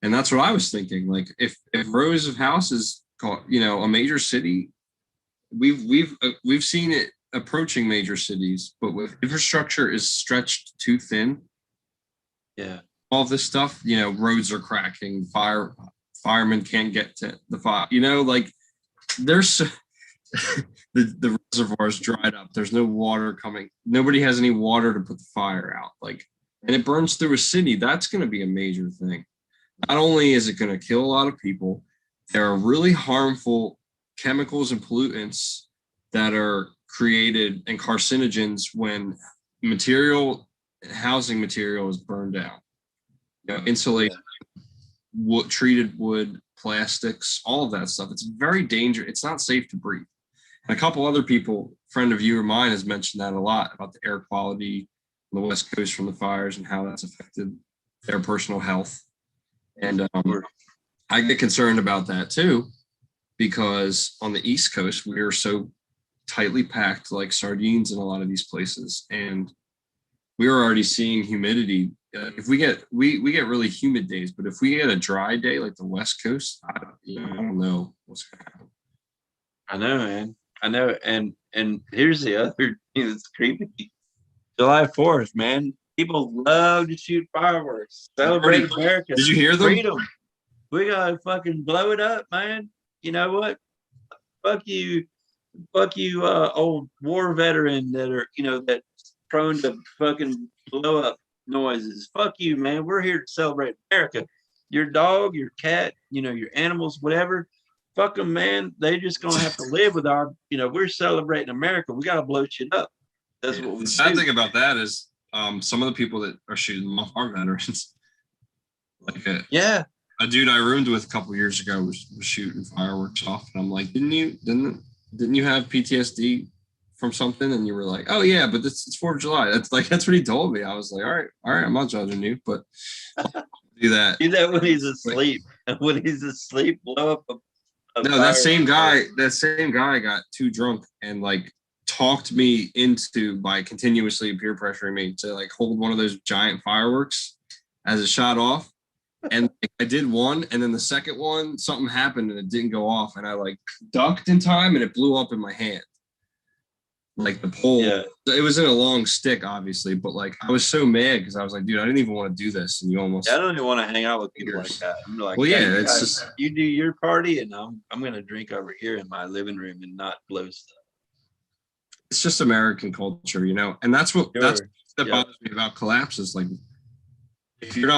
And that's what I was thinking. Like if rows of houses caught, a major city, we've seen it approaching major cities, but with infrastructure is stretched too thin. Yeah. All this stuff, roads are cracking, firemen can't get to the fire, like there's the reservoirs dried up. There's no water coming. Nobody has any water to put the fire out. Like, and it burns through a city. That's going to be a major thing. Not only is it going to kill a lot of people, there are really harmful chemicals and pollutants that are created and carcinogens when housing material is burned down. Insulation, wood, treated wood, plastics, all of that stuff. It's very dangerous. It's not safe to breathe. And a couple other people, friend of you or mine, has mentioned that a lot about the air quality on the West Coast from the fires and how that's affected their personal health. And I get concerned about that too, because on the East Coast, we are so tightly packed like sardines in a lot of these places. And we are already seeing humidity. If we get really humid days, but if we get a dry day like the West Coast, I don't know what's going to happen. I know, man. I know. And here's the other thing that's creepy. July 4th, man. People love to shoot fireworks. Celebrate America. Did you hear them? Freedom. We gotta fucking blow it up, man. You know what? Fuck you, old war veteran that are, that's prone to fucking blow up noises. Fuck you, man. We're here to celebrate America. Your dog, your cat, your animals, whatever. Fuck them, man. They just gonna have to live with our, we're celebrating America. We gotta blow shit up. That's what we do. The sad thing about that is some of the people that are shooting them off are veterans. Like a dude I roomed with a couple years ago was shooting fireworks off, and I'm like, didn't you have PTSD from something? And you were like, oh yeah, but it's 4th of July. That's what he told me. I was like, all right, I'm not judging you, but do that. Do that when he's asleep. And when he's asleep, blow up a no, that same guy got too drunk and like talked me into by continuously peer pressuring me to like hold one of those giant fireworks as it shot off. And I did one, and then the second one, something happened and it didn't go off, and I like ducked in time and it blew up in my hand. Like the pole, It was in a long stick, obviously, but like I was so mad because I was like, dude, I didn't even want to do this, and you almost. I don't even want to hang out with people like that. I'm like, well, yeah, hey, it's just you do your party, and I'm gonna drink over here in my living room and not blow stuff. It's just American culture, and that's what bothers me about collapses. Like, if you're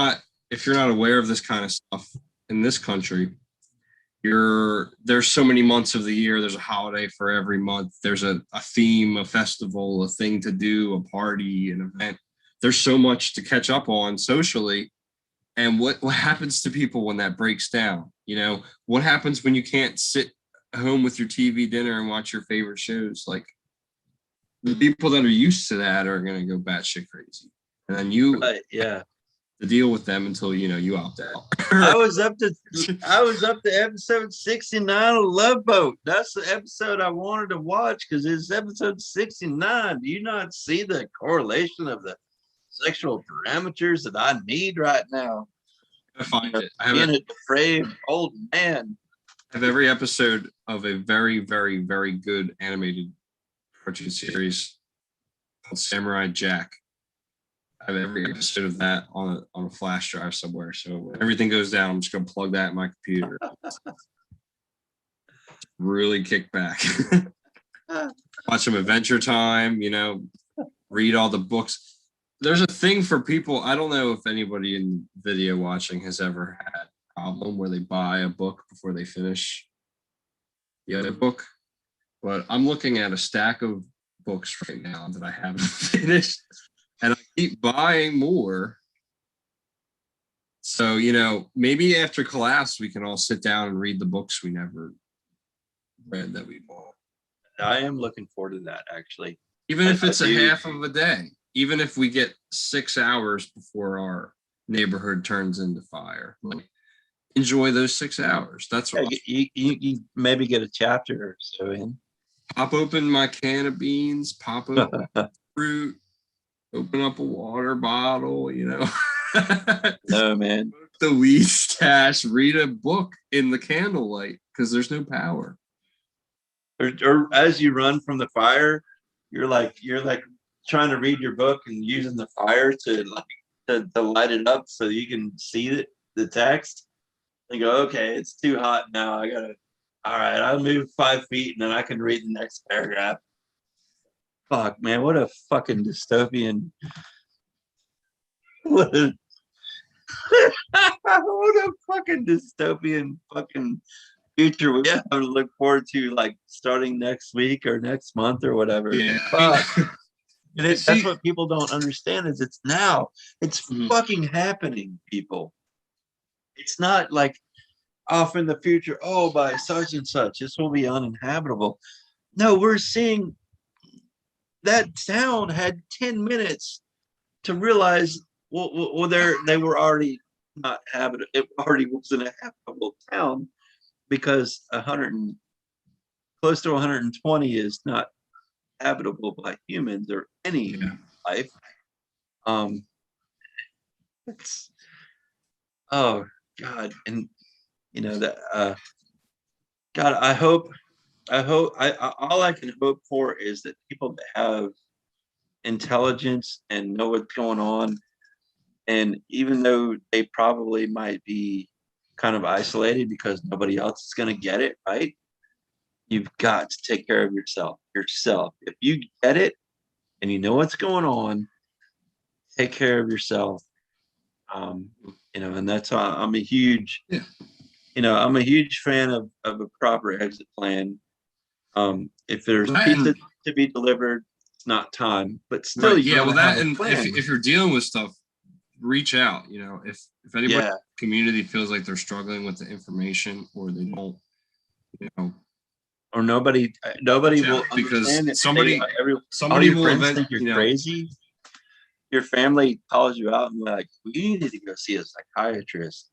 not aware of this kind of stuff in this country, there's so many months of the year. There's a holiday for every month. There's a theme, a festival, a thing to do, a party, an event. There's so much to catch up on socially. And what happens to people when that breaks down? What happens when you can't sit home with your TV dinner and watch your favorite shows? Like, the people that are used to that are going to go batshit crazy. And then to deal with them until you opt out. I was up to episode 69 of Love Boat. That's the episode I wanted to watch because it's episode 69. Do you not see the correlation of the sexual parameters that I need right now? I find it. Being a depraved old man. I have every episode of a very, very, very good animated cartoon series called Samurai Jack. I have every episode of that on a flash drive somewhere. So when everything goes down, I'm just gonna plug that in my computer. Really kick back. Watch some Adventure Time, read all the books. There's a thing for people. I don't know if anybody in video watching has ever had a problem where they buy a book before they finish the other book. But I'm looking at a stack of books right now that I haven't finished, and I keep buying more. So, maybe after class, we can all sit down and read the books we never read that we bought. I am looking forward to that, actually. Even if I it's a do. half of a day, even if we get 6 hours before our neighborhood turns into fire, like enjoy those 6 hours. That's Yeah, what you maybe get a chapter or so in. pop open my can of beans, pop open fruit, open up a water bottle, No, man. the weed stash, read a book in the candlelight because there's no power. Or as you run from the fire, you're like trying to read your book and using the fire to light it up so you can see the text. And go, okay, it's too hot now. All right, I'll move 5 feet and then I can read the next paragraph. Fuck, man, what a fucking dystopian. What a, what a fucking dystopian fucking future we have to look forward to, like starting next week or next month or whatever. Yeah. Fuck. And that's what people don't understand is it's now. It's fucking happening, people. It's not like off in the future, oh, by such and such, this will be uninhabitable. No, we're seeing that town had 10 minutes to realize, well, they were already not habitable. It already wasn't a habitable town because close to 120 is not habitable by humans or any life. It's, oh God, and that God, I hope all I can hope for is that people that have intelligence and know what's going on, and even though they probably might be kind of isolated because nobody else is going to get it, right? You've got to take care of yourself. If you get it and you know what's going on, take care of yourself. And that's why I'm a huge fan of a proper exit plan. If there's pizza to be delivered, it's not time, but still, right, well, that, and if you're dealing with stuff, reach out. If anybody in the community feels like they're struggling with the information or they don't, or nobody will because understand it. somebody will think you're crazy. Your family calls you out and like, well, you need to go see a psychiatrist.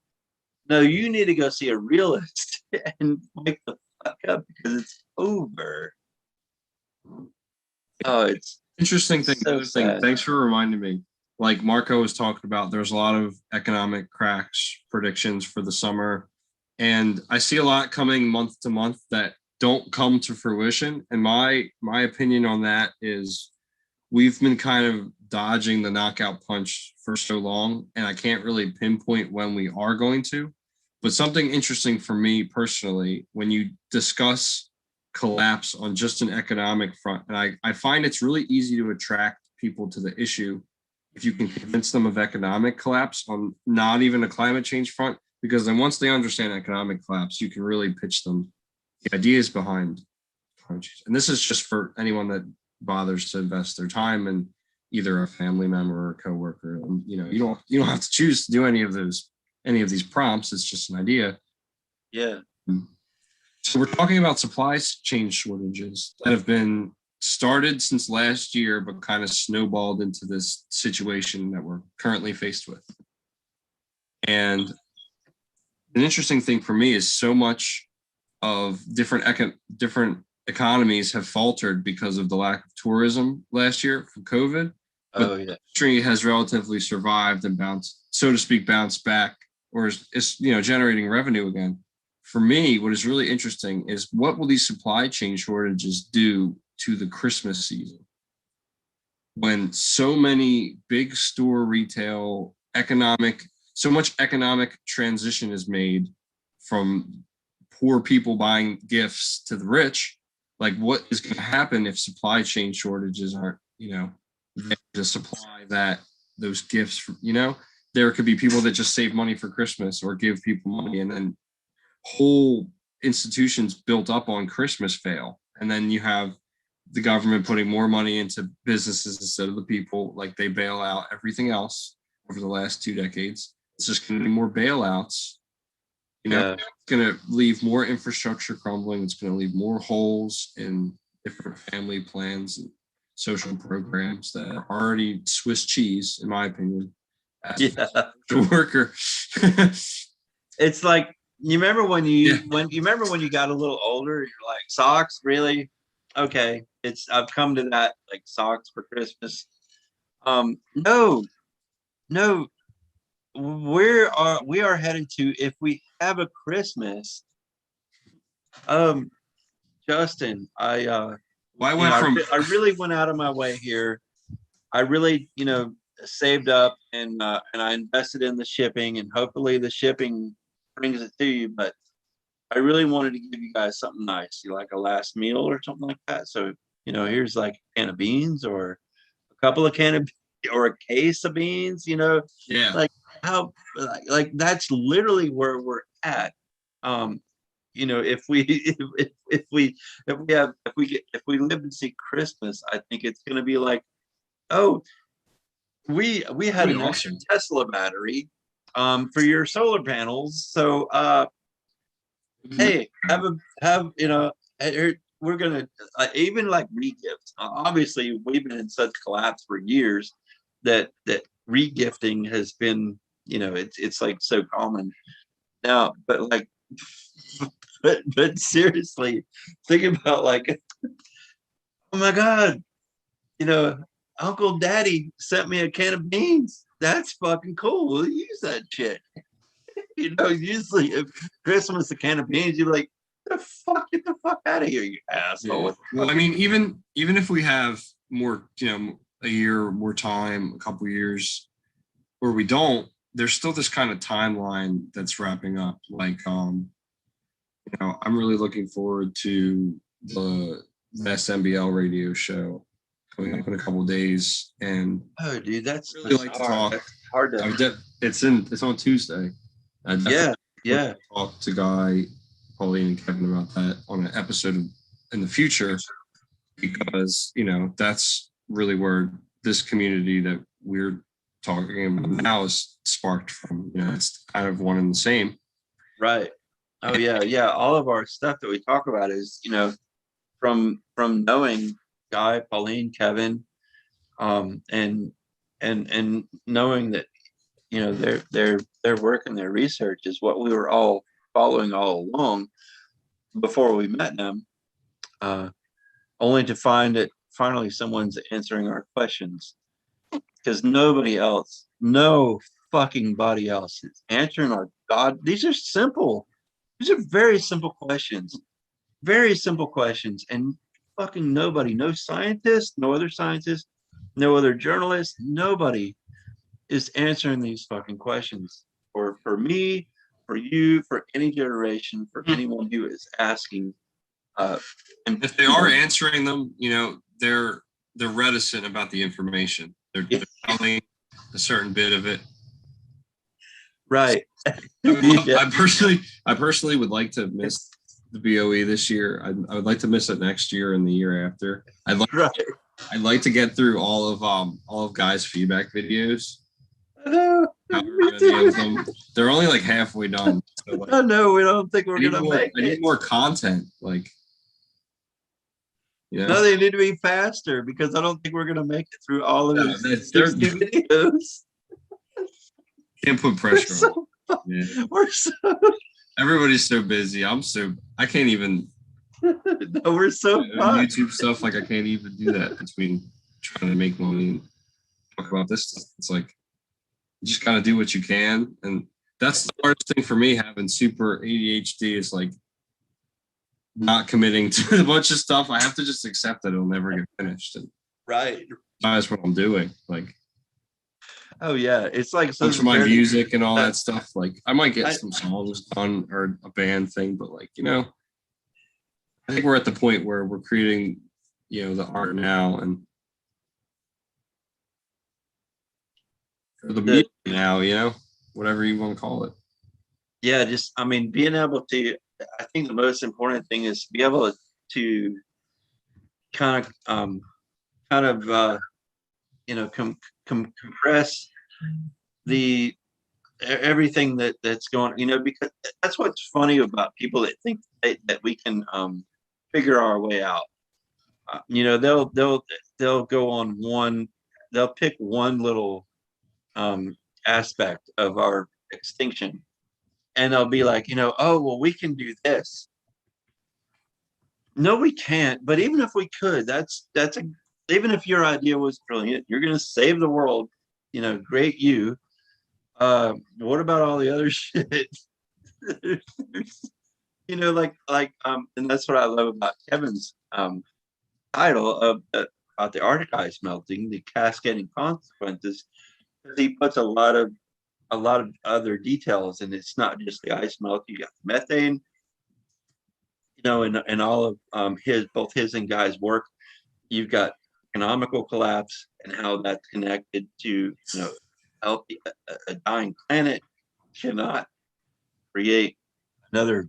No, you need to go see a realist and wake the fuck up because it's over. Oh, it's interesting thing. So sad. Thanks for reminding me. Like Marco was talking about, there's a lot of economic cracks predictions for the summer. And I see a lot coming month to month that don't come to fruition. And my opinion on that is we've been kind of dodging the knockout punch for so long, and I can't really pinpoint when we are going to. But something interesting for me personally, when you discuss collapse on just an economic front, and I find it's really easy to attract people to the issue if you can convince them of economic collapse on not even a climate change front, because then once they understand economic collapse, you can really pitch them the ideas behind climate change. And this is just for anyone that bothers to invest their time in either a family member or a coworker. And, you don't have to choose to do any of these prompts. It's just an idea. Yeah. So we're talking about supply chain shortages that have been started since last year, but kind of snowballed into this situation that we're currently faced with. And an interesting thing for me is so much of different economies have faltered because of the lack of tourism last year from COVID. But the industry has relatively survived and bounced back, or is generating revenue again. For me, what is really interesting is what will these supply chain shortages do to the Christmas season when so many big store retail so much economic transition is made from poor people buying gifts to the rich. Like, what is going to happen if supply chain shortages aren't, there to supply those gifts, there could be people that just save money for Christmas or give people money, and then whole institutions built up on Christmas fail. And then you have the government putting more money into businesses instead of the people, like they bail out everything else over the last 2 decades. It's just going to be more bailouts. Yeah. It's going to leave more infrastructure crumbling. It's going to leave more holes in different family plans and social programs that are already Swiss cheese, in my opinion. As a worker. It's like, you remember when you Yeah. when you got a little older, you're like, socks, really? Okay, I've come to that, like, socks for Christmas. No, no, we are headed to, if we have a Christmas. Justin, Well, I went from I really went out of my way here. I really, saved up, and I invested in the shipping, and hopefully the shipping brings it to you. But I really wanted to give you guys something nice, you like a last meal or something like that. So, here's like a can of beans, or a couple of or a case of beans, yeah. like how, like that's literally where we're at. If we if we live to see Christmas, I think it's gonna be like, oh, we had Pretty an extra awesome. Tesla battery for your solar panels. So hey, we're gonna even like regifts. Obviously, we've been in such collapse for years that regifting has been, it's like so common now. But like, but seriously, think about like, oh my God, you know, Uncle Daddy sent me a can of beans. That's fucking cool. We'll use that shit. Usually if Christmas a can of beans, you're like, get the fuck out of here, you asshole. Yeah. Well, I mean, even if we have more, a year, more time, a couple years, or we don't, there's still this kind of timeline that's wrapping up. Like, I'm really looking forward to the SMBL radio show coming up in a couple of days, and Oh, dude, that's really like to talk. That's hard to. It's on Tuesday. I definitely Yeah. talk to Guy, Pauline, and Kevin about that on an episode in the future, because that's really where this community that we're talking about now is sparked from. It's kind of one and the same. Right. Oh yeah. All of our stuff that we talk about is, from knowing Guy, Pauline, Kevin, and knowing that, their work and their research is what we were all following all along before we met them, only to find that finally someone's answering our questions, because no fucking body else is answering our God. These are simple. These are very simple questions. Very simple questions. And fucking nobody, no scientist, no other scientist, no other journalist, nobody is answering these fucking questions for me, for you, for any generation, for anyone who is asking. And if they are answering them, they're reticent about the information. They're telling a certain bit of it. Right. I personally would like to miss the BOE this year. I would like to miss it next year and the year after. I'd like to get through all of Guy's feedback videos. Many of them. They're only like halfway done. So like, oh no, we don't think we're gonna make it. I need more content. Like, no, they need to be faster, because I don't think we're gonna make it through all of these 60 videos. Can't put pressure on. Yeah. Everybody's so busy. I can't even. No, we're so YouTube stuff. Like, I can't even do that between trying to make money and talk about this stuff. It's like, you just gotta do what you can, and that's the hardest thing for me. Having super ADHD is like not committing to a bunch of stuff. I have to just accept that it'll never get finished. And right. That's what I'm doing. Like, oh yeah, it's like so for my music and all that stuff. Like, I might get some songs done or a band thing, but like, I think we're at the point where we're creating, the art now, and the music now, whatever you want to call it. Yeah, being able to. I think the most important thing is to be able to kind of kind of you know compress the everything that's going, you know, because that's what's funny about people that think that we can figure our way out. You know, they'll go on one, they'll pick one little aspect of our extinction, and they'll be like, you know, oh well, we can do this. No, we can't. But even if we could, that's a, even if your idea was brilliant, you're going to save the world. You know, great you. What about all the other shit? You know, and that's what I love about Kevin's title of about the Arctic ice melting, the cascading consequences. He puts a lot of other details, and it's not just the ice melt. You got the methane, you know, and all of his, both his and Guy's work. You've got economical collapse and how that's connected to, you know, healthy, a dying planet cannot create another.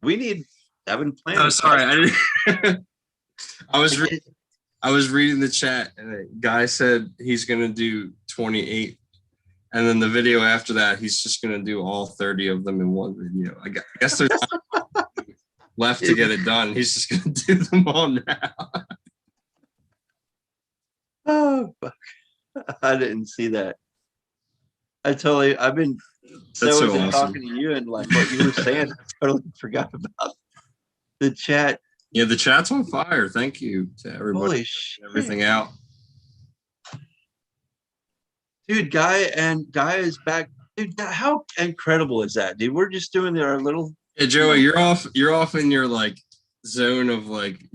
We need 7 planets. Oh, sorry. I was reading the chat, and a guy said he's gonna do 28, and then the video after that, he's just gonna do all 30 of them in one video. I guess there's not left to get it done. He's just gonna do them all now. Oh, fuck. I didn't see that. I've been so That's so into awesome. talking to you and like what you were saying, I totally forgot about the chat. Yeah, the chat's on fire. Thank you to everybody. Holy shit. Everything out. Dude, Guy is back. Dude, how incredible is that, dude? We're just doing our little. Yeah, Joey, you're off in your like zone of like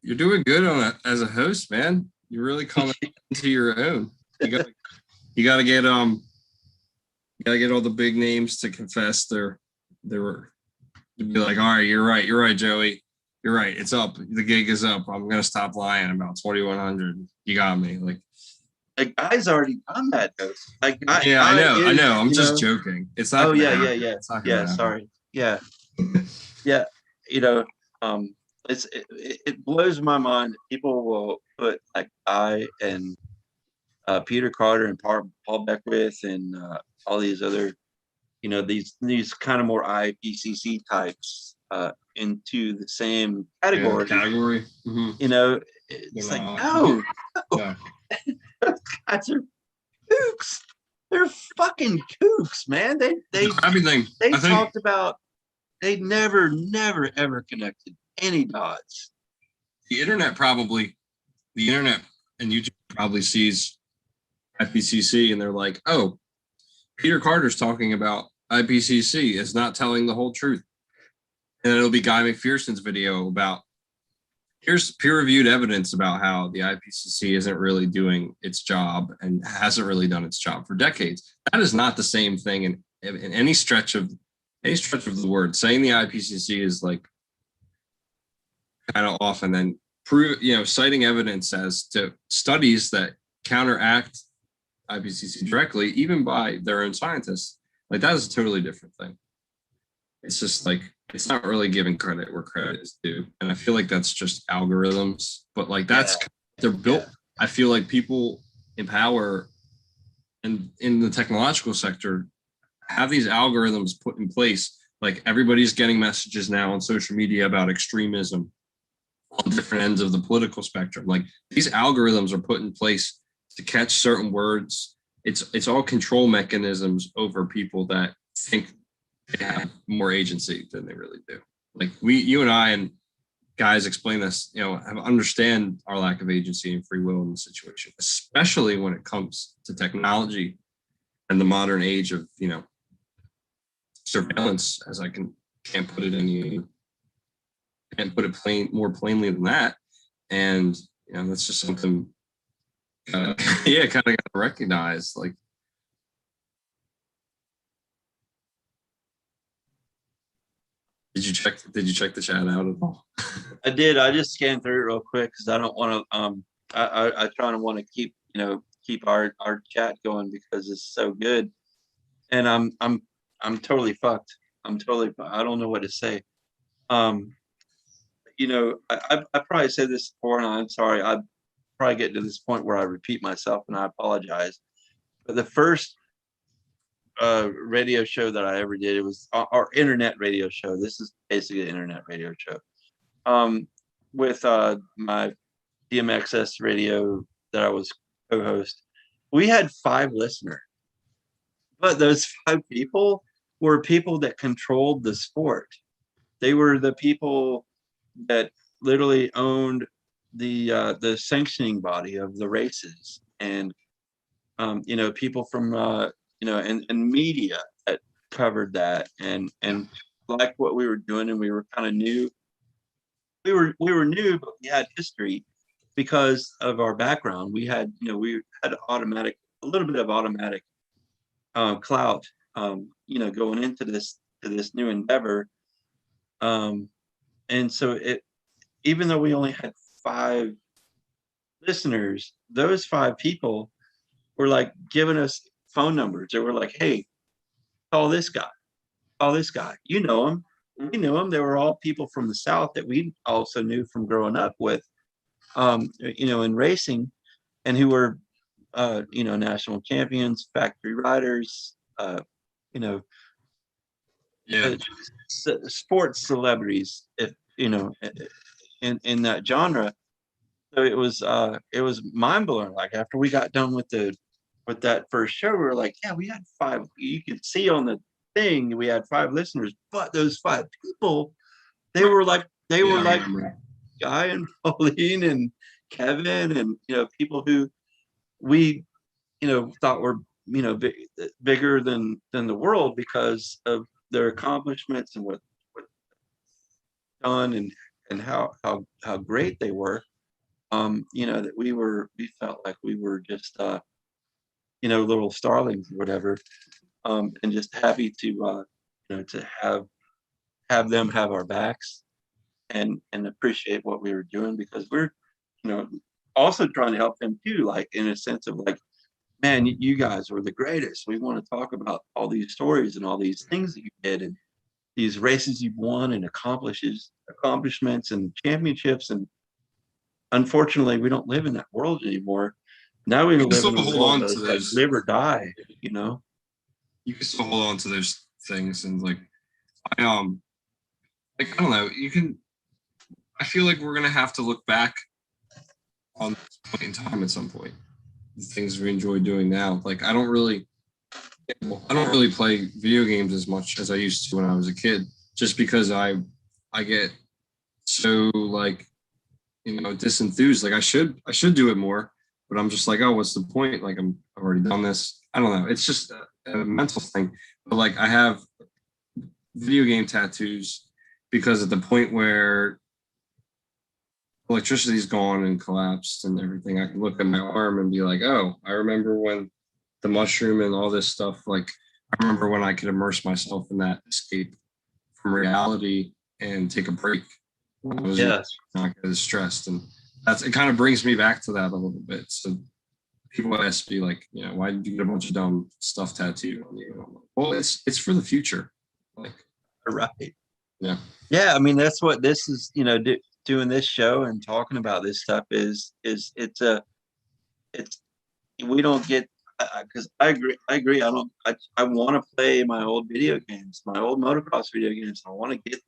you're doing good on it as a host, man. You're really coming into your own. You gotta get all the big names to confess they were, to be like, all right, you're right, Joey. You're right. It's up. The gig is up. I'm gonna stop lying about 2100. You got me. Like Guy's already done that though. Like yeah, I know. I'm just joking. It's not. Oh yeah. It's not Yeah, happen. sorry. Yeah. Yeah. You know, it blows my mind that people will put like I and Peter Carter and Paul Beckwith and all these other, you know, these kind of more IPCC types into the same category. Mm-hmm. You know, it's like no. Those guys are kooks. They're fucking kooks, man. They talked about, they never ever connected any dots. The internet and YouTube probably sees IPCC and they're like, oh, Peter Carter's talking about IPCC is not telling the whole truth. And it'll be Guy McPherson's video about here's peer-reviewed evidence about how the IPCC isn't really doing its job and hasn't really done its job for decades. That is not the same thing in any stretch of the word. Saying the IPCC is like kind of off and then citing evidence as to studies that counteract IPCC directly, even by their own scientists, like that is a totally different thing. It's just like, it's not really giving credit where credit is due. And I feel like that's just algorithms, but like they're built. I feel like people in power and in the technological sector have these algorithms put in place. Like everybody's getting messages now on social media about extremism on different ends of the political spectrum. Like these algorithms are put in place to catch certain words. It's all control mechanisms over people that think they have more agency than they really do. Like you and I and guys explain this, understand our lack of agency and free will in the situation, especially when it comes to technology and the modern age of, surveillance, as I can't put it more plainly than that. And, that's just something, kind of got to recognize, like, Did you check the chat out at all? I did. I just scanned through it real quick because I don't want to. I try to want to keep our chat going because it's so good, and I'm totally fucked. I don't know what to say. I probably said this before, and I'm sorry. I probably get to this point where I repeat myself, and I apologize. But the first radio show that I ever did, it was our internet radio show. This is basically an internet radio show. With my DMXS radio that I was co-host. We had 5 listeners, but those 5 people were people that controlled the sport. They were the people that literally owned the sanctioning body of the races, and people from and media that covered that, and like what we were doing, and we were kind of new. We were new, but we had history because of our background. We had a little bit of automatic clout, going into this new endeavor. And so even though we only had 5 listeners, those 5 people were like giving us phone numbers. They were like, "Hey, call this guy, call this guy. You know him." We knew them. They were all people from the South that we also knew from growing up with, in racing, and who were, national champions, factory riders, Yeah. sports celebrities, if in that genre. So it was mind blowing. Like after we got done with that first show, we were like, yeah, we had 5. You could see on the thing we had 5 listeners, but those 5 people, they were like Guy and Pauline and Kevin, and people who we thought were bigger than the world because of their accomplishments and what done, and how great they were. That we felt like we were just little starlings or whatever, and just happy to to have them have our backs, and appreciate what we were doing, because we're also trying to help them too, like in a sense of like, man, you guys were the greatest. We want to talk about all these stories and all these things that you did, and these races you've won, and accomplishments and championships. And unfortunately, we don't live in that world anymore. Now we You can live still in a hold world on that's to like those. live or die. You can still hold on to those things, and like I I don't know. I feel like we're gonna have to look back on this point in time at some point. The things we enjoy doing now. Like I don't really play video games as much as I used to when I was a kid, just because I get so like disenthused. Like I should do it more, but I'm just like, oh, what's the point? Like I've already done this. I don't know. It's just a mental thing. But like I have video game tattoos because at the point where electricity's gone and collapsed and everything, I can look at my arm and be like, oh, I remember when the mushroom and all this stuff. Like I remember when I could immerse myself in that escape from reality and take a break when I was not as stressed. And it kind of brings me back to that a little bit. So people ask me like, why did you get a bunch of dumb stuff tattooed on you? Well, it's for the future. Like, Right. yeah. Yeah. I mean, that's what this is, doing this show and talking about this stuff is we don't get, because I agree. I want to play my old video games, my old motocross video games. I want to get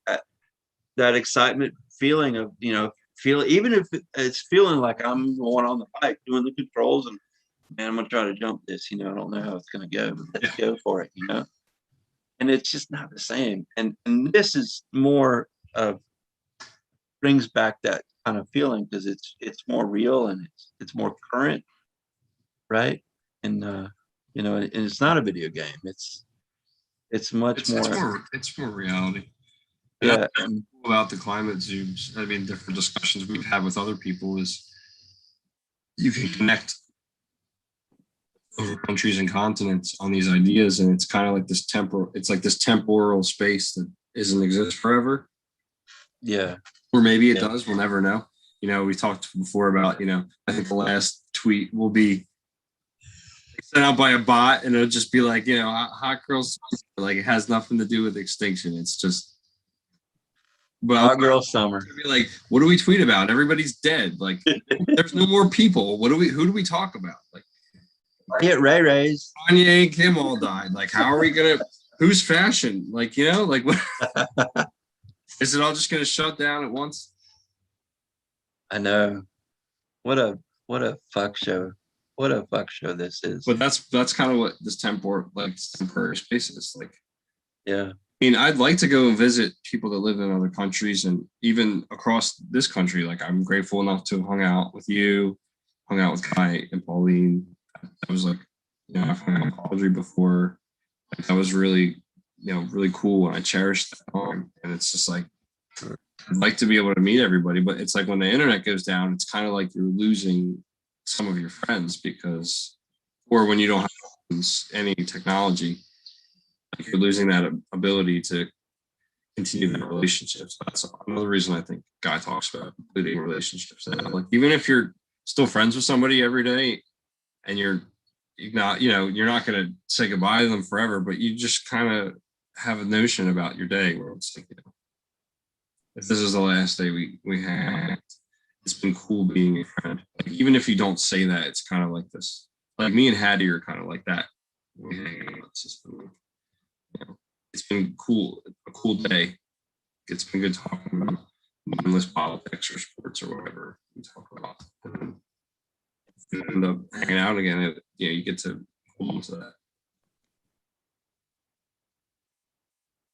that excitement feeling of, even if it's feeling like I'm going on the bike doing the controls, and man, I'm going to try to jump this, I don't know how it's going to go, but let's go for it, and it's just not the same. And this is more of, brings back that kind of feeling, because it's more real, and it's more current, right? And and it's not a video game. It's much more. It's more reality. Yeah. About the climate zooms, I mean, different discussions we've had with other people is you can connect over countries and continents on these ideas, and it's kind of like this temporal space that doesn't exist forever. Yeah. Or maybe it does. We'll never know. We talked before about, I think the last tweet will be sent out by a bot, and it'll just be like, hot girls, like it has nothing to do with extinction. It's just but Hot girl summer. I'll be like, what do we tweet about? Everybody's dead. Like, there's no more people. Who do we talk about? Like, Get Ray Ray's. Kanye and Kim all died. Like, how are we gonna? Who's fashion? Like, like what? Is it all just gonna shut down at once? I know. What a fuck show. What a fuck show this is. But that's kind of what this temporary space is like. Yeah. I mean, I'd like to go and visit people that live in other countries and even across this country. Like, I'm grateful enough to have hung out with you, hung out with Kai and Pauline. That was like, I've hung out with Audrey before. Like, that was really, really cool. And I cherished that time. And it's just like, I'd like to be able to meet everybody. But it's like when the internet goes down, it's kind of like you're losing some of your friends or when you don't have any technology, like you're losing that ability to continue that relationship. So that's another reason I think Guy talks about completing relationships. And like, even if you're still friends with somebody every day and you're not going to say goodbye to them forever, but you just kind of have a notion about your day where it's like, if this is the last day we had, it's been cool being a friend. Like, even if you don't say that, it's kind of like this. Like, me and Hattie are kind of like that. We hang out. It's just been, it's been cool, a cool day. It's been good talking about mindless politics or sports or whatever we talk about. And then if we end up hanging out again, you get to hold on to that.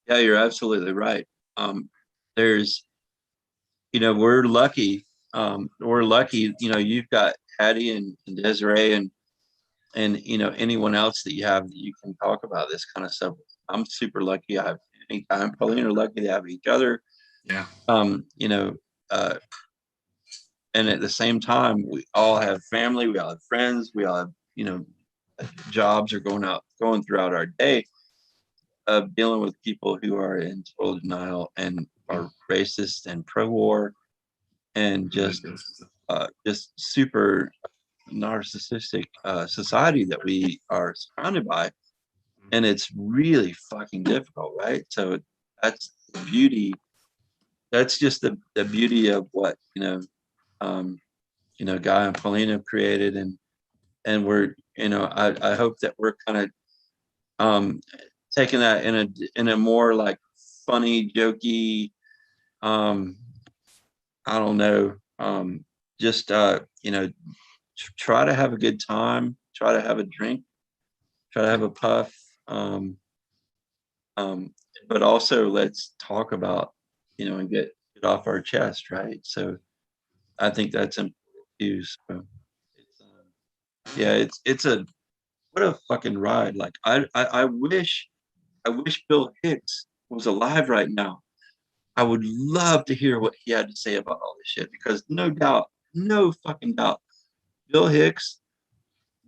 Yeah, you're absolutely right. There's, we're lucky. You've got Hattie and Desiree and anyone else that you have that you can talk about this kind of stuff. I'm super lucky. I'm probably lucky to have each other. Yeah. And at the same time, we all have family, we all have friends, we all have, jobs are going throughout our day of dealing with people who are in total denial and are racist and pro-war and just super narcissistic society that we are surrounded by. And it's really fucking difficult, right? So that's the beauty. That's just the beauty of what Guy and Pauline have created, and we're I hope that we're kind of taking that in a more like funny, jokey, I don't know, just try to have a good time, try to have a drink, try to have a puff, but also let's talk about and get off our chest, right? So I think that's important too. So it's a what a fucking ride. Like I wish Bill Hicks was alive right now. I would love to hear what he had to say about all this shit, because no fucking doubt, Bill Hicks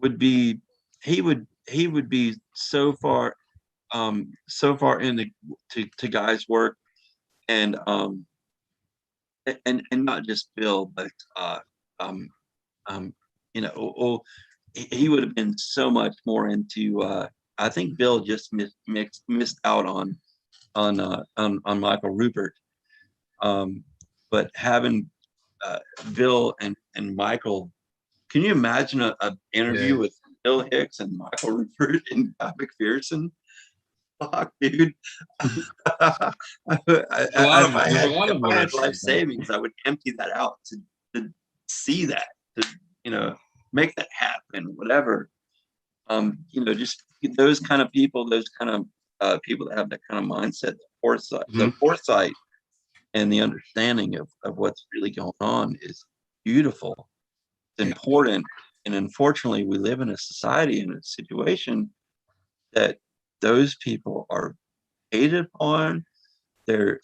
would be he would be so far into to Guy's work, and not just Bill, but he would have been so much more into I think Bill just missed out on Michael Rupert, but having Bill and Michael, can you imagine a interview with Bill Hicks and Michael Rupert and Guy McPherson? Fuck, dude. If I had life savings, I would empty that out to see that, to make that happen, whatever. Just those kind of people, those kind of people that have that kind of mindset, the foresight and the understanding of what's really going on is beautiful. It's important. And unfortunately, we live in a society, in a situation that those people are hated on. They're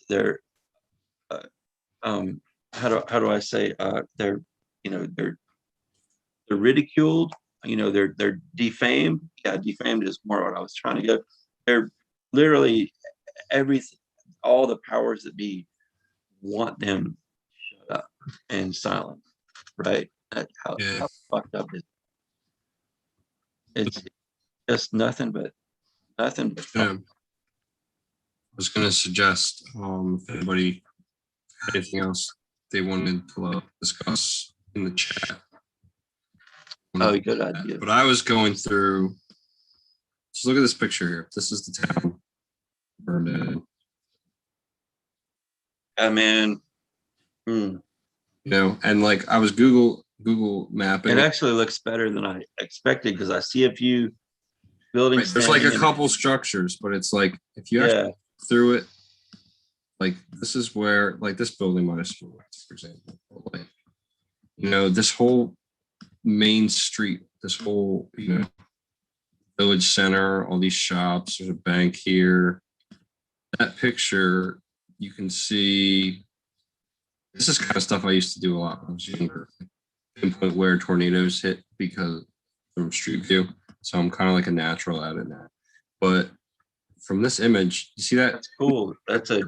how do I say, they're ridiculed, they're defamed. Yeah, defamed is more what I was trying to go. They're literally everything, all the powers that be want them shut up and silent, right? How fucked up is it? It's just nothing but I was going to suggest if anybody anything else they wanted to discuss in the chat. Oh, good idea. But I was going through, just look at this picture here. This is the town. Burned in. Yeah, man. You know, and like I was Google mapping. It actually looks better than I expected because I see a few buildings. There's like a standing couple structures, but it's like if you and- actually through it, like this is where like this building might have stood, for example. Like, you know, this whole main street, this whole, you know, village center, all these shops, there's a bank here. That picture, you can see this is kind of stuff I used to do a lot when I was younger. Pinpoint where tornadoes hit because from street view. So I'm kind of like a natural at it now. But from this image, you see that? That's cool. That's a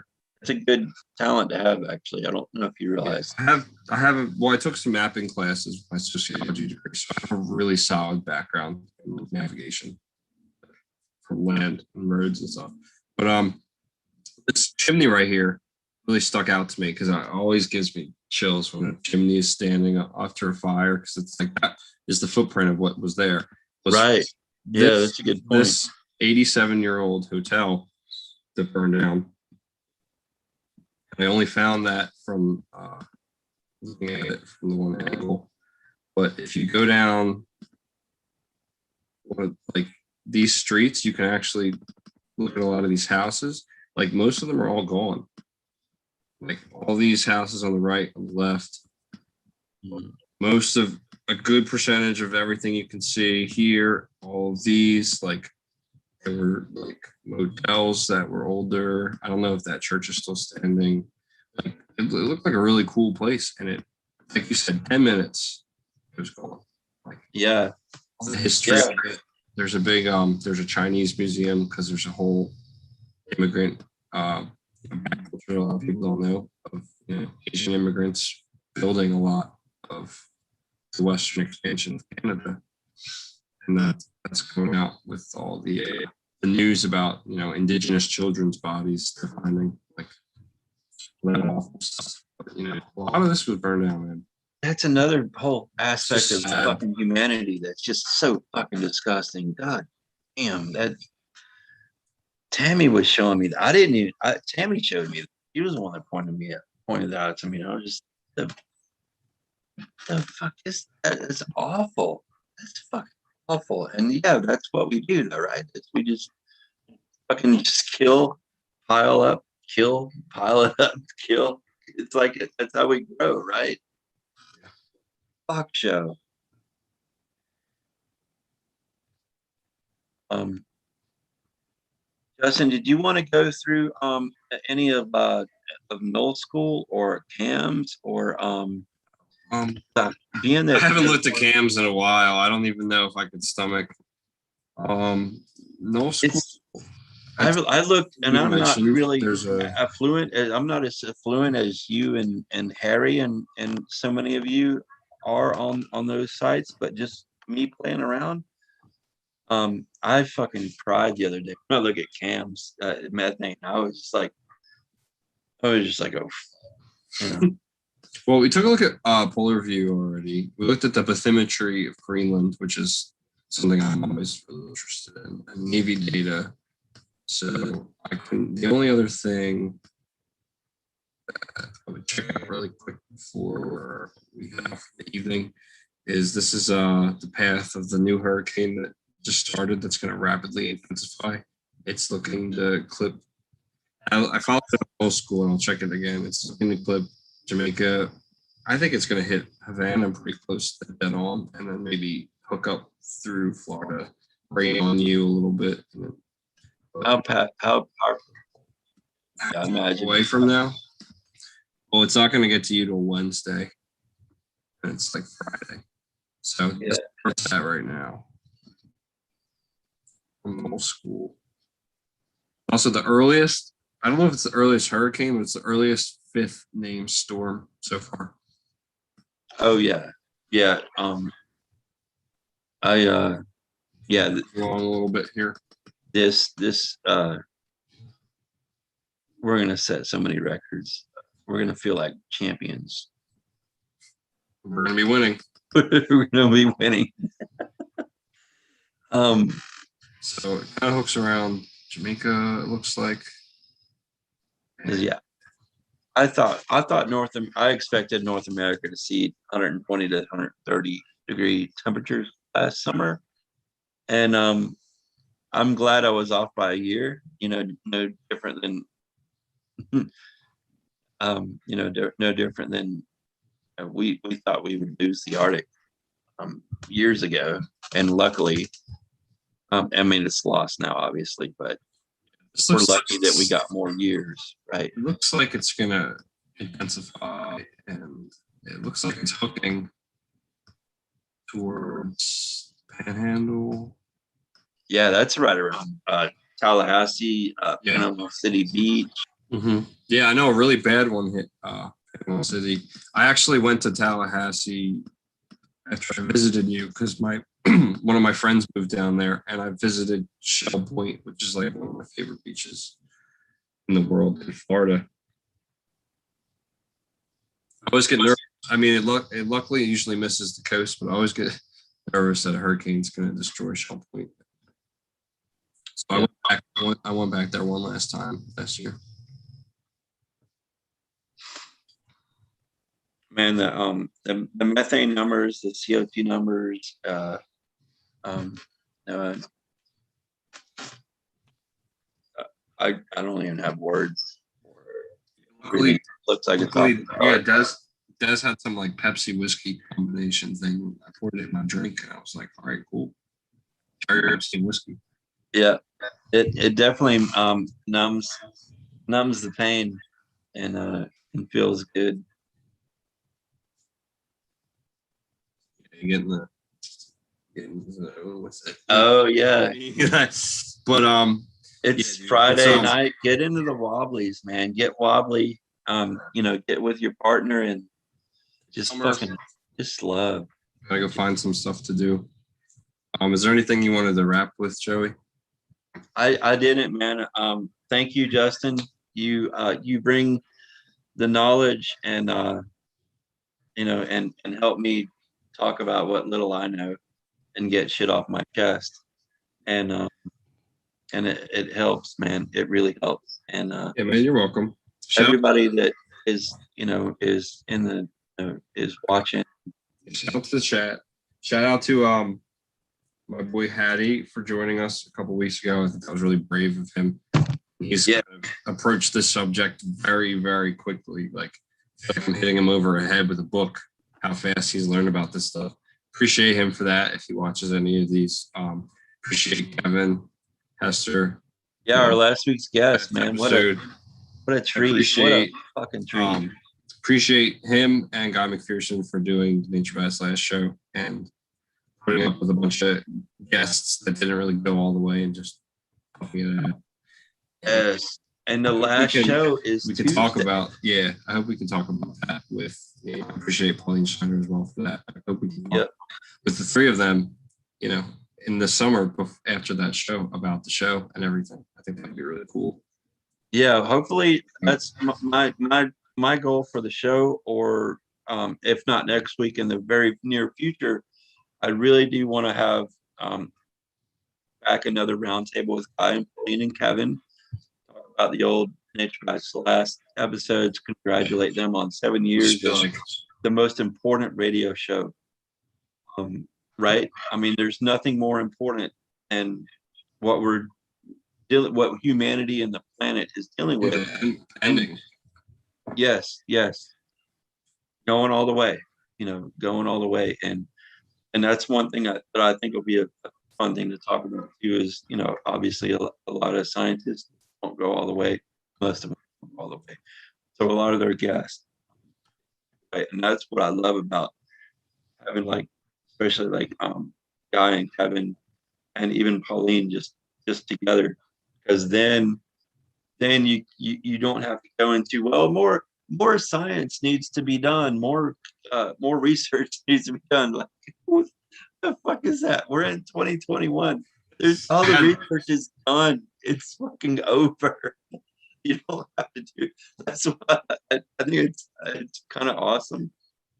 good talent to have, actually. I don't know if you realize. Well, I took some mapping classes with my sociology degree, so I have a really solid background in navigation for land and roads and stuff. But this chimney right here really stuck out to me because it always gives me chills when a chimney is standing up after a fire, because it's like that is the footprint of what was there. Right. Yeah, that's a good point. This 87-year-old hotel that burned down. I only found that from looking at it from the one angle. But if you go down like these streets, you can actually look at a lot of these houses. Like most of them are all gone. Like all these houses on the right and left. Most of a good percentage of everything you can see here, all of these, like there were like motels that were older. I don't know if that church is still standing. Like it looked like a really cool place, and it, like you said, 10 minutes it was gone. Like Yeah. the history. Yeah. Of it. There's a big there's a Chinese museum because there's a whole immigrant culture a lot of people don't know of, you know, Asian immigrants building a lot of the Western expansion of Canada, and that's coming out with all the news about, you know, Indigenous children's bodies they're finding, like that awful stuff. But, you know, a lot of this was burned down, man. That's another whole aspect Just of sad. fucking humanity that's just so fucking disgusting. God damn, that Tammy was showing me that. I didn't even Tammy showed me. She was the one that pointed that out to me. I was just the fuck is that? It's awful. That's fucking awful. And yeah, that's what we do though, right? We just fucking just kill, pile up, kill, pile it up, kill. It's like that's how we grow, right? Fuck show. Justin, did you want to go through any of Knoll School or CAMS or being that I haven't looked at cams in a while. I don't even know if I could stomach no school. I looked, and You I'm not mentioned really there's a- affluent. I'm not as affluent as you and Harry and so many of you are on those sites. But just me playing around, I fucking cried the other day when I look at Cam's methane. I was just like, oh, you know. Well, we took a look at polar view already. We looked at the bathymetry of Greenland, which is something I'm always really interested in, and Navy data. So the only other thing that I would check out really quick before we head off for the evening is this is the path of the new hurricane that just started that's going to rapidly intensify. It's looking to clip. I followed it in old school and I'll check it again. It's looking to clip Jamaica. I think it's going to hit Havana pretty close to dead on, and then maybe hook up through Florida, rain on you a little bit. And then, How powerful? I imagine. away from now. Well, it's not going to get to you till Wednesday, and it's like Friday. So Yeah. that's that right now. From old school. Also, the earliest. I don't know if it's the earliest hurricane, but it's the earliest 5th named storm so far. Oh yeah, yeah. Yeah. Wrong a little bit here. This we're gonna set so many records. we're gonna feel like champions. We're gonna be winning. We're gonna be winning. So it kind of hooks around Jamaica, it looks like. Yeah. I expected North America to see 120 to 130 degree temperatures last summer. And I'm glad I was off by a year, no different than no different than we thought we would lose the Arctic years ago. And luckily, I mean, it's lost now, obviously, but we're lucky that we got more years, right? It looks like it's gonna intensify, and it looks like it's hooking towards Panhandle. Yeah, that's right around Tallahassee, Panama City Beach. Mm-hmm. Yeah, I know a really bad one hit Panama City. I actually went to Tallahassee after I visited you because my one of my friends moved down there, and I visited Shell Point, which is like one of my favorite beaches in the world in Florida. I always get nervous. I mean, it luckily usually misses the coast, but I always get nervous that a hurricane's going to destroy Shell Point. So I went back there one last time last year. Man, the methane numbers, the CO2 numbers, I don't even have words. Really looks like it's luckily, yeah, Des had some like Pepsi whiskey combination thing. I poured it in my drink, and I was like, all right, cool. Try your Epstein whiskey. Yeah, it definitely numbs the pain and feels good. Getting what's that? Oh yeah. But it's Friday night. Get into the wobblies, man. Get wobbly. Get with your partner and just just love. Gotta go find some stuff to do. Is there anything you wanted to wrap with, Joey? I didn't, man. Thank you, Justin. You bring the knowledge and and help me talk about what little I know and get shit off my chest. And it helps, man. It really helps. And yeah, man, you're welcome. Everybody that is is in the is watching. Shout out to the chat. Shout out to my boy Hattie for joining us a couple weeks ago. I think that was really brave of him. He's kind of approached this subject very, very quickly. Like I'm hitting him over the head with a book. How fast he's learned about this stuff. Appreciate him for that. If he watches any of these, appreciate Kevin, Hester. Yeah, our last week's guest, man. What a treat! What a fucking treat! Appreciate him and Guy McPherson for doing Nature Bass last show and putting up with a bunch of guests that didn't really go all the way and just puffing it out. Yes. And the last show is we can talk about, I hope we can talk about that with, I appreciate Pauline Schneider as well for that. I hope we can talk with the three of them, in the summer after that show about the show and everything. I think that'd be really cool. Yeah, hopefully that's my goal for the show, or if not next week, in the very near future. I really do want to have back another roundtable with Guy and Pauline and Kevin. About the old Nature Bass last episodes, congratulate them on 7 years of the most important radio show. Right? I mean, there's nothing more important than what humanity and the planet is dealing with. Ending. Yes. Going all the way, going all the way. And that's one thing that I think will be a fun thing to talk about too is, obviously a lot of scientists won't go all the way. Most of them won't go all the way. So a lot of their guests, right? And that's what I love about having especially Guy and Kevin and even Pauline just together, because then you don't have to go into more science needs to be done, more research needs to be done. Like, what the fuck is that? We're in 2021. There's all the research is done. It's fucking over. You don't have to do. That's why I think it's kind of awesome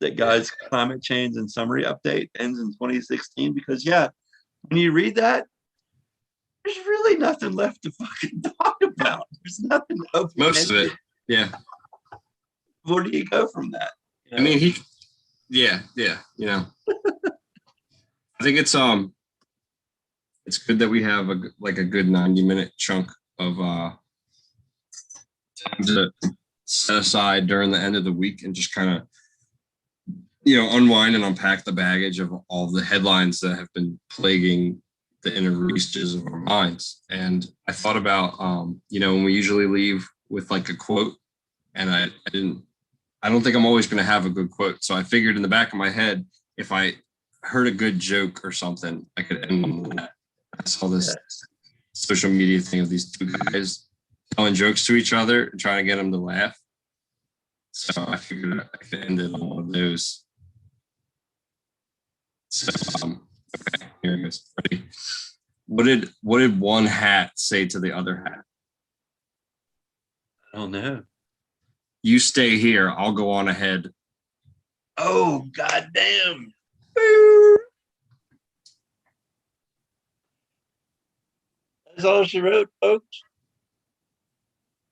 that Guy's climate change and summary update ends in 2016 because yeah, when you read that, there's really nothing left to fucking talk about. There's nothing open. Most of it. Yeah. Where do you go from that? You I mean, know? yeah, you know, I think it's good that we have like a good 90-minute chunk of time to set aside during the end of the week and just kind of, you know, unwind and unpack the baggage of all the headlines that have been plaguing the inner reaches of our minds. And I thought about, you know, when we usually leave with like a quote, and I don't think I'm always going to have a good quote. So I figured in the back of my head, if I heard a good joke or something, I could end on that. I saw this social media thing of these two guys telling jokes to each other and trying to get them to laugh. So I figured I could end it on one of those. So, okay, here it goes. Ready? What did one hat say to the other hat? I don't know. You stay here. I'll go on ahead. Oh, goddamn. That's all she wrote, folks.